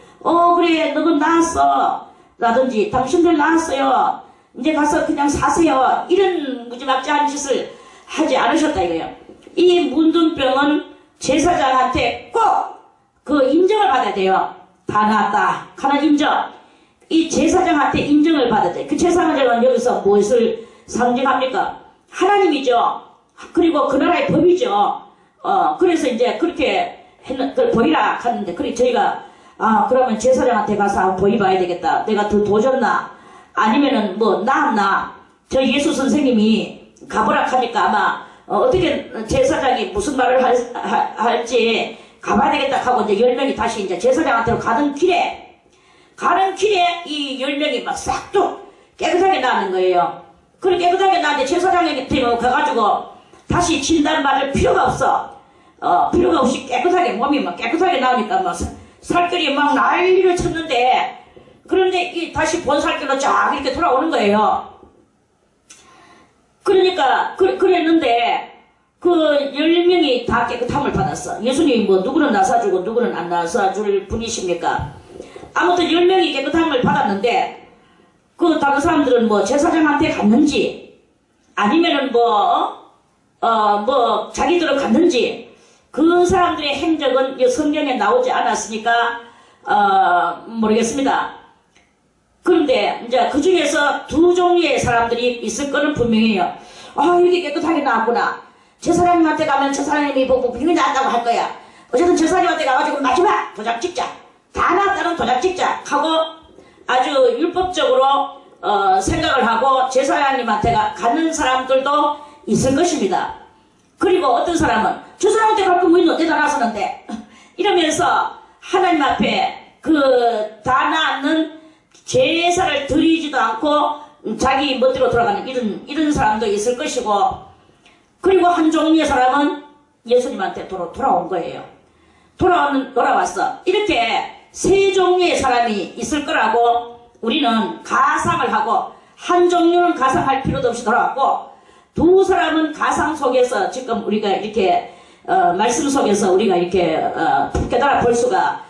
그래 너는 나았어 라든지 당신들 나았어요 이제 가서 그냥 사세요 이런 무지막지한 짓을 하지 않으셨다 이거예요. 이 문둥병은 제사장한테 꼭 그 인정을 받아야 돼요. 다 나았다 하는 인정. 이 제사장한테 인정을 받아야 돼. 그 제사장은 여기서 무엇을 상징합니까? 하나님이죠. 그리고 그 나라의 법이죠. 그래서 이제 그렇게 보이라 하는데, 그래 저희가 그러면 제사장한테 가서 보이봐야 되겠다. 내가 더 도졌나? 아니면은 나았나? 저 예수 선생님이 가보라 하니까 아마 어떻게 제사장이 무슨 말을 할지 가봐야 되겠다 하고 이제 10명이 다시 이제 제사장한테로 가는 길에 이 10명이 막 싹둑 깨끗하게 나는 거예요. 그래 깨끗하게 나는데 제사장한테 가가지고 다시 진단받을 필요가 없어. 필요가 없이 깨끗하게 몸이 막 깨끗하게 나오니까 막 살결이 막 난리를 쳤는데, 그런데 다시 본 살결로 쫙 이렇게 돌아오는 거예요. 그러니까 그랬는데 그 10명이 다 깨끗함을 받았어. 예수님이 누구는 나사주고 누구는 안 나사줄 분이십니까? 아무튼 10명이 깨끗함을 받았는데 그 다른 사람들은 제사장한테 갔는지 아니면은 자기들은 갔는지 그 사람들의 행적은 성경에 나오지 않았으니까 모르겠습니다. 그런데 이제 그 중에서 2종류의 사람들이 있을 거는 분명해요. 이게 깨끗하게 나왔구나. 제사장님한테 가면 제사장님이 병이 나았다고 할 거야. 어쨌든 제사장님한테 가가지고 마지막 도장 찍자. 다 나았다는 도장 찍자 하고 아주 율법적으로 생각을 하고 제사장님한테 가는 사람들도 있을 것입니다. 그리고 어떤 사람은 저 사람한테 갈 거면 어디다 나서는데 이러면서 하나님 앞에 다 나았는 제사를 드리지도 않고 자기 멋대로 돌아가는 이런 사람도 있을 것이고, 그리고 한 종류의 사람은 예수님한테 돌아온 거예요. 돌아왔어. 이렇게 3종류의 사람이 있을 거라고 우리는 가상을 하고, 한 종류는 가상할 필요도 없이 돌아왔고, 2 사람은 가상 속에서 지금 우리가 이렇게 말씀 속에서 우리가 이렇게 깨달아 볼 수가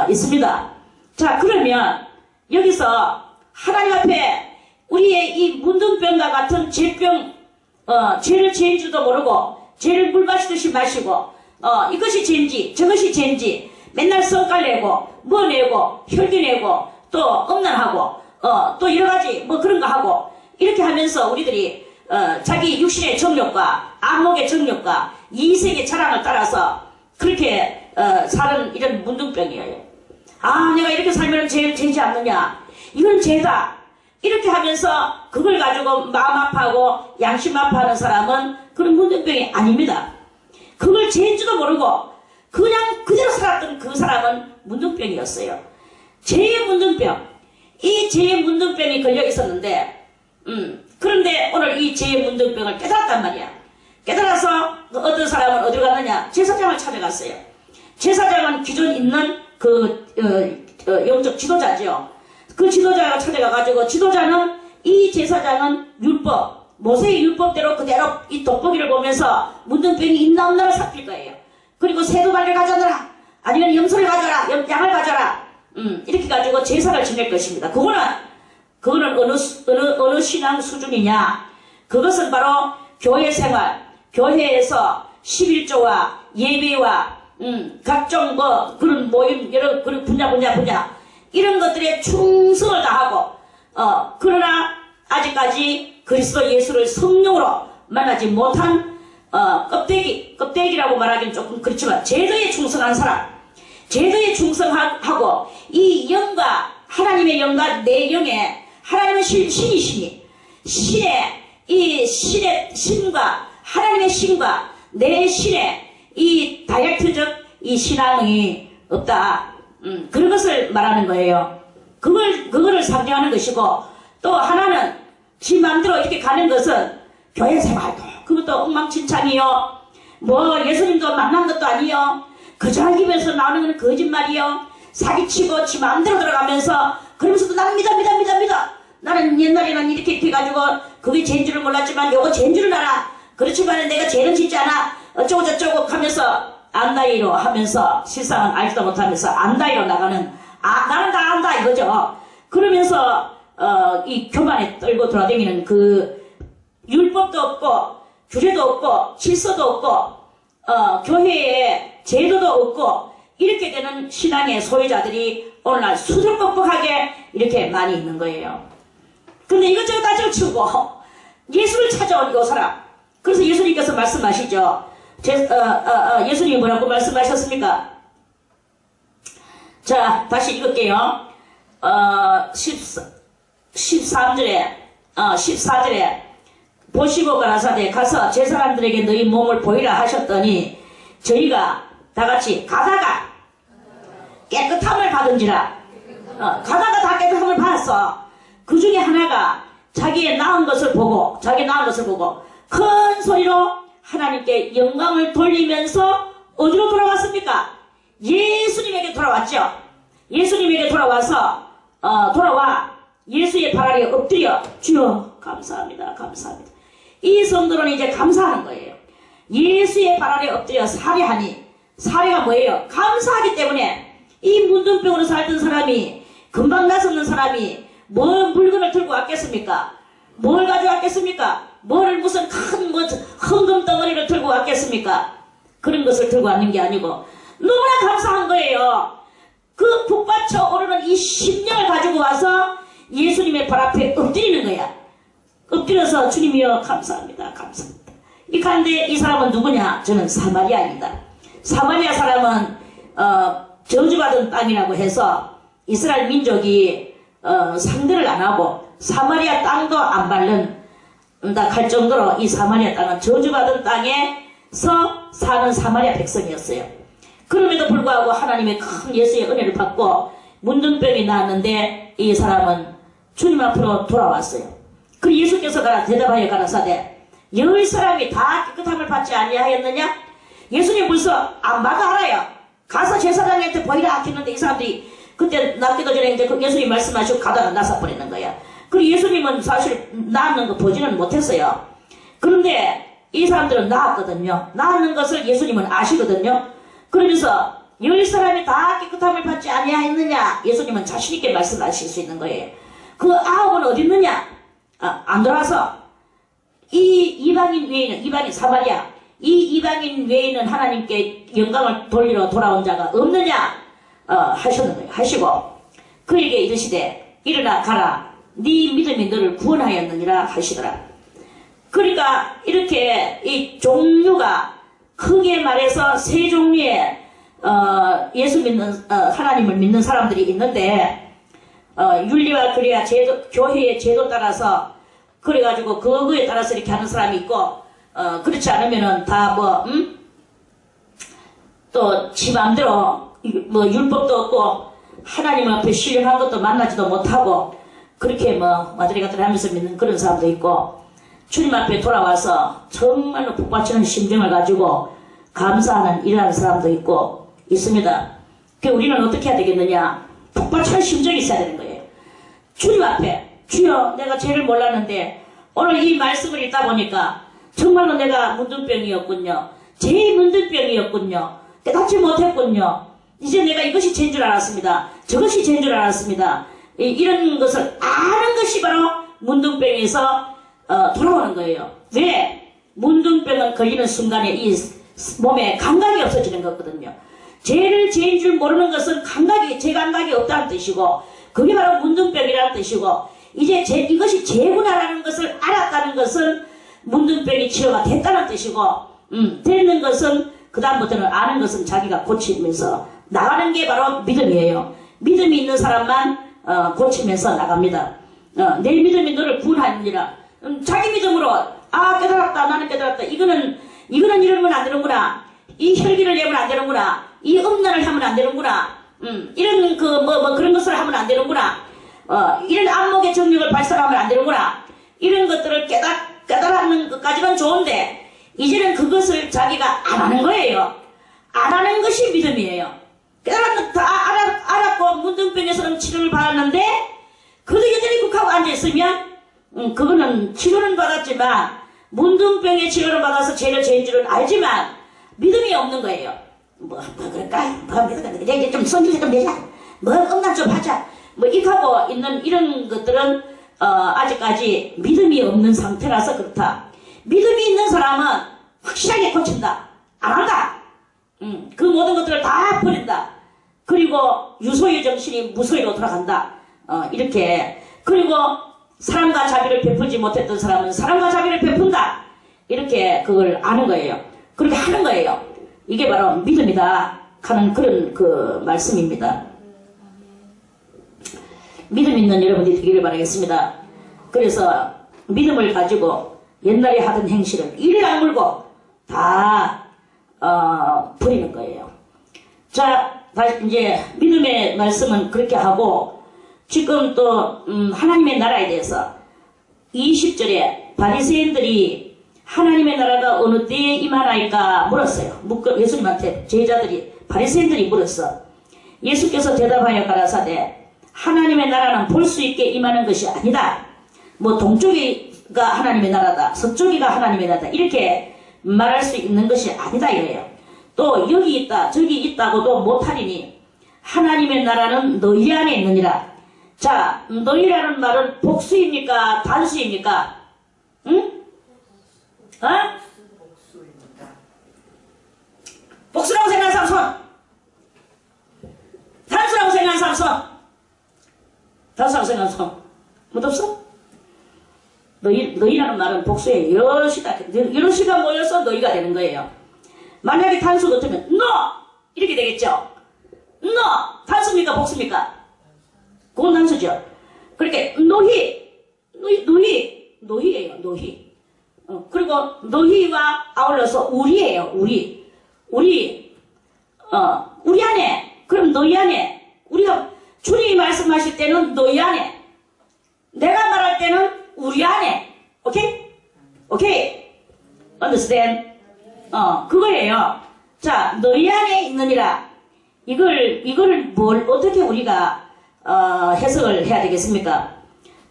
있습니다. 자, 그러면 여기서 하나님 앞에 우리의 이 문둥병과 같은 죄병, 죄를 죄인 줄도 모르고 죄를 물 마시듯이 마시고 이것이 죄인지 저것이 죄인지 맨날 성깔 내고 내고 혈기 내고 또 음란하고 또 여러가지 그런 거 하고 이렇게 하면서 우리들이 자기 육신의 정욕과 안목의 정욕과 이색의 자랑을 따라서 그렇게 사는 이런 문둥병이에요. 내가 이렇게 살면 죄지 않느냐, 이건 죄다, 이렇게 하면서 그걸 가지고 마음 아파하고 양심 아파하는 사람은 그런 문둥병이 아닙니다. 그걸 죄인지도 모르고 그냥 그대로 살았던 그 사람은 문둥병이었어요. 제 문둥병. 이 제 문둥병이 걸려 있었는데, 그런데 오늘 이 제 문둥병을 깨달았단 말이야. 깨달아서 어떤 사람은 어디로 갔느냐? 제사장을 찾아갔어요. 제사장은 기존 있는 영적 지도자죠. 그 지도자가 찾아가가지고 지도자는 이 제사장은 율법, 모세의 율법대로 그대로 이 돋보기를 보면서 문둥병이 있나 없나를 살필 거예요. 그리고 새두발을 가져라. 아니면 염소를 가져라. 양을 가져라. 이렇게 가지고 제사를 지낼 것입니다. 그거는 어느 신앙 수준이냐? 그것은 바로 교회 생활, 교회에서 11조와 예배와 각종 그런 모임 여러 그런 분야 이런 것들에 충성을 다하고 그러나 아직까지 그리스도 예수를 성령으로 만나지 못한 껍데기라고 말하기는 조금 그렇지만 제도에 충성한 사람, 제도에 충성하고 이 영과 하나님의 영과 내 영에 하나님의 신의 이 신의 신과 하나님의 신과 내 신의 이 다이렉트적 이 신앙이 없다. 그런 것을 말하는 거예요. 그거를 상징하는 것이고, 또 하나는 지 마음대로 이렇게 가는 것은 교회 생활도 그것도 엉망진창이요. 뭐 예수님도 만난 것도 아니요. 그저 입에서 나오는 건 거짓말이요. 사기치고 지 마음대로 들어가면서 그러면서도 나는 믿어. 나는 옛날에는 이렇게 해가지고 그게 죄인 줄은 몰랐지만 요거 죄인 줄은 알아. 그렇지만 내가 죄는 짓지 않아. 어쩌고 저쩌고 하면서 안다이로 하면서 실상은 알지도 못하면서 안다이로 나가는 나는 다 안다 이거죠. 그러면서 이 교만에 떨고 돌아다니는 그 율법도 없고 규례도 없고 질서도 없고 교회에 제도도 없고 이렇게 되는 신앙의 소유자들이 오늘날 수두룩뻑뻑하게 이렇게 많이 있는 거예요. 근데 이것저것 다 젖히고 예수를 찾아온 이 사람. 그래서 예수님께서 말씀하시죠. 예수님이 뭐라고 말씀하셨습니까? 자, 다시 읽을게요. 14절에 보시고 가라사대 가서 제 사람들에게 너희 몸을 보이라 하셨더니 저희가 다같이 가다가 깨끗함을 받은지라. 가다가 다 깨끗함을 받았어. 그 중에 하나가 자기 낳은 것을 보고 큰 소리로 하나님께 영광을 돌리면서 어디로 돌아왔습니까? 예수님에게 돌아왔죠. 예수님에게 돌아와 예수의 발 아래 엎드려 주여 감사합니다. 이 성도는 이제 감사하는 거예요. 예수의 발 아래 엎드려 사례가 뭐예요? 감사하기 때문에. 이 문둥병으로 살던 사람이, 금방 나섰는 사람이 뭐 물건을 들고 왔겠습니까? 뭘 가져왔겠습니까? 무슨 큰 헌금 덩어리를 들고 왔겠습니까? 그런 것을 들고 왔는 게 아니고 너무나 감사한 거예요. 그 북받쳐 오르는 이 심령을 가지고 와서 예수님의 발 앞에 엎드리는 거야. 엎드려서 주님이여 감사합니다. 이 가운데 이 사람은 누구냐? 저는 사마리아입니다. 사마리아 사람은 저주받은 땅이라고 해서 이스라엘 민족이 상대를 안 하고 사마리아 땅도 안 밟는다 할 정도로 이 사마리아 땅은 저주받은 땅에서 사는 사마리아 백성이었어요. 그럼에도 불구하고 하나님의 큰 예수의 은혜를 받고 문둥병이 나왔는데 이 사람은 주님 앞으로 돌아왔어요. 그리고 예수께서 대답하여 가라사대 10사람이 다 깨끗함을 받지 아니하였느냐? 예수님 벌써 안 받아 알아요. 가서 제사장한테 보이라 했는데 이 사람들이 그때 낫기도 전에 이제 예수님 말씀하시고 가다가 나서버리는 거야. 그리고 예수님은 사실 낳는 거 보지는 못했어요. 그런데 이 사람들은 낳았거든요. 낳는 것을 예수님은 아시거든요. 그러면서 10사람이 다 깨끗함을 받지 아니하였느냐? 예수님은 자신있게 말씀하실 수 있는 거예요. 그 9은 어디 있느냐? 안 돌아서 이 이방인 외에는, 이방인 사마리아, 이 이방인 외에는 하나님께 영광을 돌리러 돌아온 자가 없느냐? 하셨는 거예요. 하시고 그에게 이르시되 일어나 가라. 네 믿음이 너를 구원하였느니라 하시더라. 그러니까 이렇게 이 종류가 크게 말해서 세 종류의 예수 믿는 하나님을 믿는 사람들이 있는데 윤리와 규례와 제도, 교회의 제도 따라서 그래가지고 그거에 따라서 이렇게 하는 사람이 있고 그렇지 않으면은 다 또 지 맘대로 뭐 율법도 없고 하나님 앞에 신령한 것도 만나지도 못하고 그렇게 뭐 와드리가들 하면서 믿는 그런 사람도 있고 주님 앞에 돌아와서 정말로 북받치는 심정을 가지고 감사하는 일하는 사람도 있고 있습니다. 그 우리는 어떻게 해야 되겠느냐? 북받치는 심정이 있어야 되는 거예요. 주님 앞에 주여 내가 죄를 몰랐는데 오늘 이 말씀을 읽다 보니까 정말로 내가 문둥병이었군요. 제일 문둥병이었군요. 깨닫지 못했군요. 이제 내가 이것이 죄인 줄 알았습니다. 저것이 죄인 줄 알았습니다. 이런 것을 아는 것이 바로 문둥병에서 돌아오는 거예요. 왜? 문둥병은 걸리는 순간에 이 몸에 감각이 없어지는 거거든요. 죄를 죄인 줄 모르는 것은 제 감각이 없다는 뜻이고 그게 바로 문둥병이라는 뜻이고 이제 이것이 죄구나라는 것을 알았다는 것은 문둥병이 치료가 됐다는 뜻이고 되는 것은 그 다음부터는 아는 것은 자기가 고치면서 나가는 게 바로 믿음이에요. 믿음이 있는 사람만 고치면서 나갑니다. 내 믿음이 너를 구원하느니라. 자기 믿음으로 깨달았다 나는 깨달았다 이거는 이러면 안 되는구나. 이 혈기를 내면 안 되는구나. 이 음란을 하면 안 되는구나. 이런 그런 것을 하면 안 되는구나. 이런 안목의 정력을 발산하면 안 되는구나. 이런 것들을 깨달는 것까지는 좋은데 이제는 그것을 자기가 안 하는 거예요. 안 하는 것이 믿음이에요. 깨달은 다 알았고 문둥병에서는 치료를 받았는데 그래도 여전히 국하고 앉아있으면 그거는 치료는 받았지만 문둥병의 치료를 받아서 죄를 죄인 줄은 알지만 믿음이 없는 거예요. 뭐 그럴까? 이제 좀 성질 좀 내자. 음란 좀 하자. 이렇게 하고 있는 이런 것들은 아직까지 믿음이 없는 상태라서 그렇다. 믿음이 있는 사람은 확실하게 고친다. 안 한다. 그 모든 것들을 다 버린다. 그리고 유소의 정신이 무소유로 돌아간다. 이렇게. 그리고 사랑과 자비를 베풀지 못했던 사람은 사랑과 자비를 베푼다. 이렇게 그걸 아는 거예요. 그렇게 하는 거예요. 이게 바로 믿음이다 하는 그런 그 말씀입니다. 믿음 있는 여러분들이 되기를 바라겠습니다. 그래서 믿음을 가지고 옛날에 하던 행실을 이를 악물고 다 버리는 거예요. 자, 다시 이제 믿음의 말씀은 그렇게 하고 지금 또 하나님의 나라에 대해서 20절에 바리새인들이 하나님의 나라가 어느 때에 임하나이까 물었어요. 예수님한테 제자들이 바리새인들이 물었어. 예수께서 대답하여 가라사대 하나님의 나라는 볼 수 있게 임하는 것이 아니다. 뭐 동쪽이가 하나님의 나라다. 서쪽이가 하나님의 나라다. 이렇게 말할 수 있는 것이 아니다 이래요. 또 여기 있다 저기 있다고도 못하리니 하나님의 나라는 너희 안에 있느니라. 자, 너희라는 말은 복수입니까? 단수입니까? 응? 복수라고 생각하는 사람 손. 단수라고 생각하는 사람 손. 단수라고 생각하는 손. 못 없어? 너희라는 말은 복수에 여럿이가 모여서 너희가 되는 거예요. 만약에 단수 같으면 너! 이렇게 되겠죠? 너! 단수입니까? 복수입니까? 그건 단수죠. 그렇게 너희예요. 너희. 그리고 너희와 아울러서 우리예요. 우리 안에. 그럼 너희 안에. 우리가 주님이 말씀하실 때는 너희 안에. 내가 말할 때는 우리 안에. 오케이? Understand? 그거예요. 자, 너희 안에 있느니라. 이거를 어떻게 우리가 해석을 해야 되겠습니까?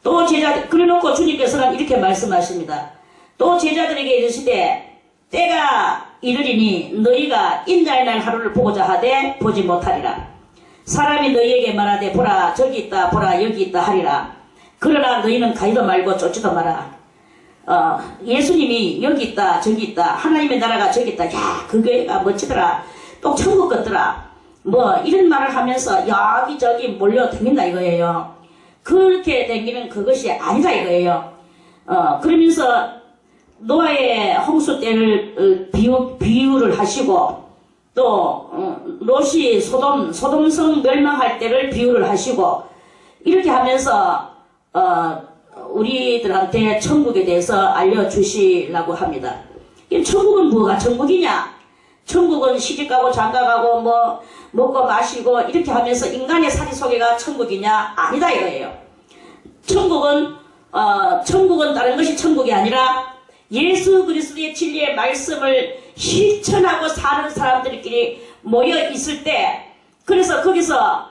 또 제자들, 그래놓고 주님께서는 이렇게 말씀하십니다. 또 제자들에게 이르시되 때가 이르리니 너희가 인자의 날 하루를 보고자 하되 보지 못하리라. 사람이 너희에게 말하되 보라 저기 있다 보라 여기 있다 하리라. 그러나 너희는 가지도 말고 쫓지도 마라. 예수님이 여기 있다 저기 있다 하나님의 나라가 저기 있다. 야 그게가 멋지더라. 또 천국 같더라. 뭐 이런 말을 하면서 여기저기 몰려다닌다 이거예요. 그렇게 다니는 그것이 아니다 이거예요. 그러면서 노아의 홍수 때를 비유를 하시고 또 롯이 소돔성 멸망할 때를 비유를 하시고 이렇게 하면서 우리들한테 천국에 대해서 알려주시려고 합니다. 이 천국은 뭐가 천국이냐? 천국은 시집가고 장가가고 뭐 먹고 마시고 이렇게 하면서 인간의 사리속에가 천국이냐? 아니다 이거예요. 천국은 다른 것이 천국이 아니라 예수 그리스도의 진리의 말씀을 실천하고 사는 사람들끼리 모여 있을 때, 그래서 거기서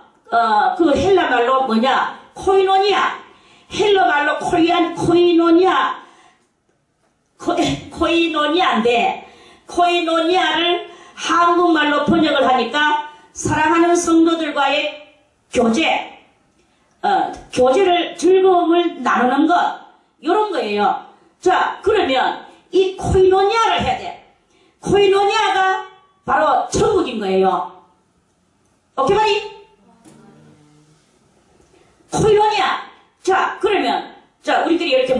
그 헬라 말로 뭐냐? 코이노니아. 헬라 말로 코이노니아인데, 코이노니아를 한국말로 번역을 하니까 사랑하는 성도들과의 교제를 즐거움을 나누는 것, 요런 거예요. 자, 그러면 이 코이노니아를 해야 돼. 코이노니아가 바로 천국인 거예요. 오케이 말이? 코이노니아. 자, 그러면 자, 우리끼리 이렇게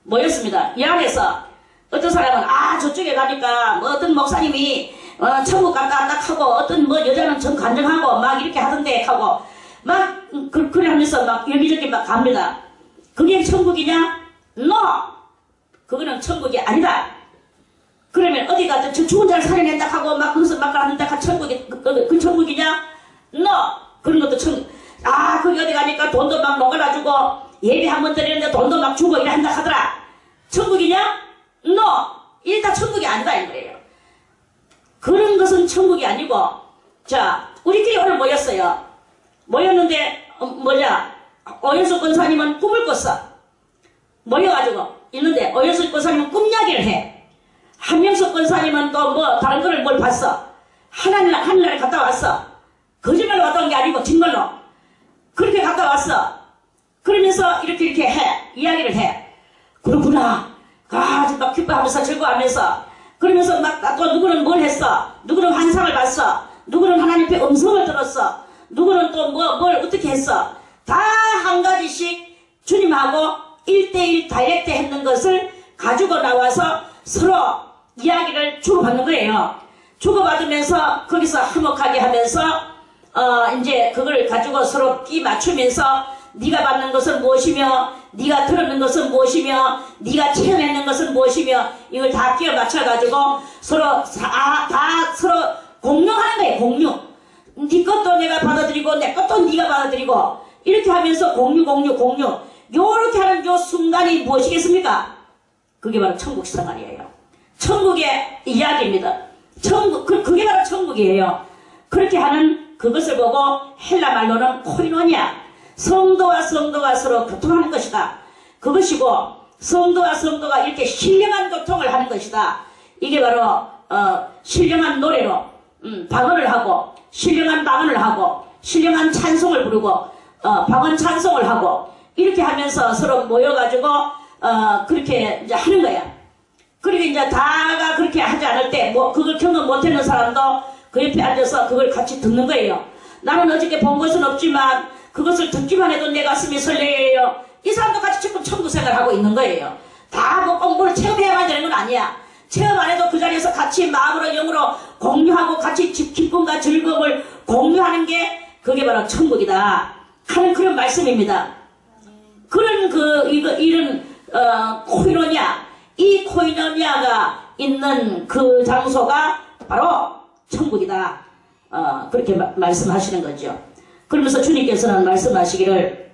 모였습니다. 이 안에서 어떤 사람은 저쪽에 가니까 뭐 어떤 목사님이 천국 갔다 하고, 어떤 뭐 여자는 전 간증하고 막 이렇게 하던데 하고 막 그래 하면서 막 여기저기 막 갑니다. 그게 천국이냐? No! 그거는 천국이 아니다. 그러면 어디 가서 저 죽은 자를 살려낸다 하고 막 거기서 막 하는다 천국이 그 천국이냐? No! 그런 것도 천국. 거기 어디 가니까 돈도 막 녹아가지고 예배 한 번 드리는데 돈도 막 주고 이래 한다 하더라. 천국이냐? No! 일단 천국이 아니다 이 거예요. 그런 것은 천국이 아니고, 자, 우리끼리 오늘 모였어요. 모였는데 오연수 권사님은 꿈을 꿨어. 모여가지고 있는데 오연수 권사님은 꿈 이야기를 해. 한명숙 권사님은 또 뭐 다른 거를 뭘 봤어. 하늘나라에 갔다 왔어. 거짓말로 갔다 온 게 아니고 정말로 그렇게 갔다 왔어. 그러면서 이렇게 해. 이야기를 해. 그렇구나. 막 기뻐하면서 즐거워하면서, 그러면서 막 또 누구는 뭘 했어. 누구는 환상을 봤어. 누구는 하나님의 음성을 들었어. 누구는 또 뭘 어떻게 했어. 다 한 가지씩 주님하고 1대1 다이렉트 했는 것을 가지고 나와서 서로 이야기를 주고받는 거예요. 주고받으면서 거기서 화목하게 하면서 이제 그걸 가지고 서로 끼 맞추면서 네가 받는 것은 무엇이며, 네가 들었는 것은 무엇이며, 네가 체험했는 것은 무엇이며, 이걸 다 끼워 맞춰가지고 서로 서로 공유하는 거예요. 공유. 네 것도 내가 받아들이고 내 것도 네가 받아들이고, 이렇게 하면서 공유. 요렇게 하는 요 순간이 무엇이겠습니까? 그게 바로 천국 생활이에요. 천국의 이야기입니다. 그게 바로 천국이에요. 그렇게 하는 그것을 보고 헬라 말로는 코이노니아. 성도와 서로 교통하는 것이다. 그것이고, 성도와 성도가 이렇게 신령한 교통을 하는 것이다. 이게 바로 신령한 노래로 방언을 하고, 신령한 방언을 하고, 신령한 찬송을 부르고, 방언 찬송을 하고, 이렇게 하면서 서로 모여가지고 그렇게 이제 하는 거야. 그리고 이제 다가 그렇게 하지 않을 때, 그걸 경험 못하는 사람도 그 옆에 앉아서 그걸 같이 듣는 거예요. 나는 어저께 본 것은 없지만 그것을 듣기만 해도 내 가슴이 설레요. 이 사람도 같이 지금 천국 생활하고 있는 거예요. 다 꼭 뭘 체험해야만 되는 건 아니야. 체험 안 해도 그 자리에서 같이 마음으로 영으로 공유하고 같이 기쁨과 즐거움을 공유하는 게 그게 바로 천국이다 하는 그런 말씀입니다. 그런 이런 코이노니아, 이 코이노니아가 있는 그 장소가 바로 천국이다. 그렇게 말씀하시는 거죠. 그러면서 주님께서는 말씀하시기를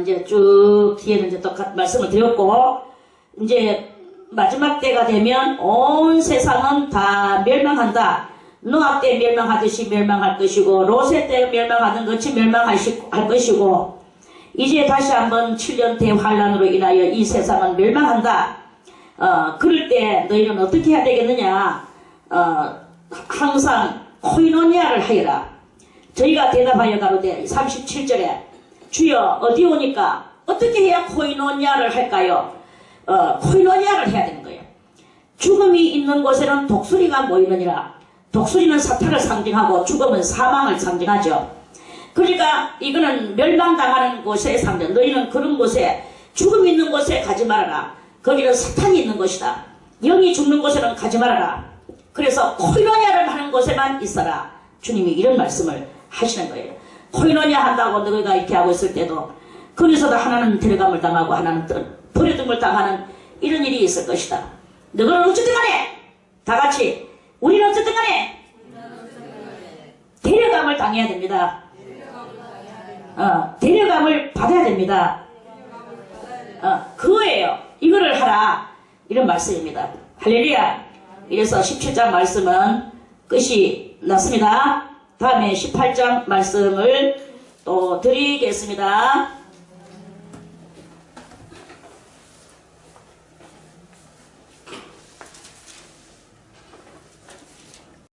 이제 쭉 뒤에는 이제 또 말씀을 드렸고, 이제 마지막 때가 되면 온 세상은 다 멸망한다. 노아 때 멸망하듯이 멸망할 것이고, 롯의 때 멸망하던 것이 멸망할 것이고, 이제 다시 한번 7년 대환란으로 인하여 이 세상은 멸망한다. 그럴 때 너희는 어떻게 해야 되겠느냐? 항상 코이노니아를 하여라. 저희가 대답하여 가로되 37절에 주여 어디 오니까 어떻게 해야 코이노니아를 할까요? 코이노니아를 해야 되는 거예요. 죽음이 있는 곳에는 독수리가 모이느니라. 독수리는 사탄을 상징하고 죽음은 사망을 상징하죠. 그러니까 이거는 멸망당하는 곳의 상징. 너희는 그런 곳에, 죽음이 있는 곳에 가지 말아라. 거기는 사탄이 있는 곳이다. 영이 죽는 곳에는 가지 말아라. 그래서 코이노니아를 하는 곳에만 있어라. 주님이 이런 말씀을 하시는 거예요. 코이노니아 한다고 너희가 이렇게 하고 있을 때도 거기서도 하나는 데려감을 당하고 하나는 버려둠을 당하는 이런 일이 있을 것이다. 너희는 어쨌든 간에 다 같이 우리는 어쨌든 간에 데려감을 당해야 됩니다. 데려감을 받아야 됩니다. 그거예요. 이거를 하라. 이런 말씀입니다. 할렐루야. 이래서 17장 말씀은 끝이 났습니다. 다음에 18장 말씀을 또 드리겠습니다.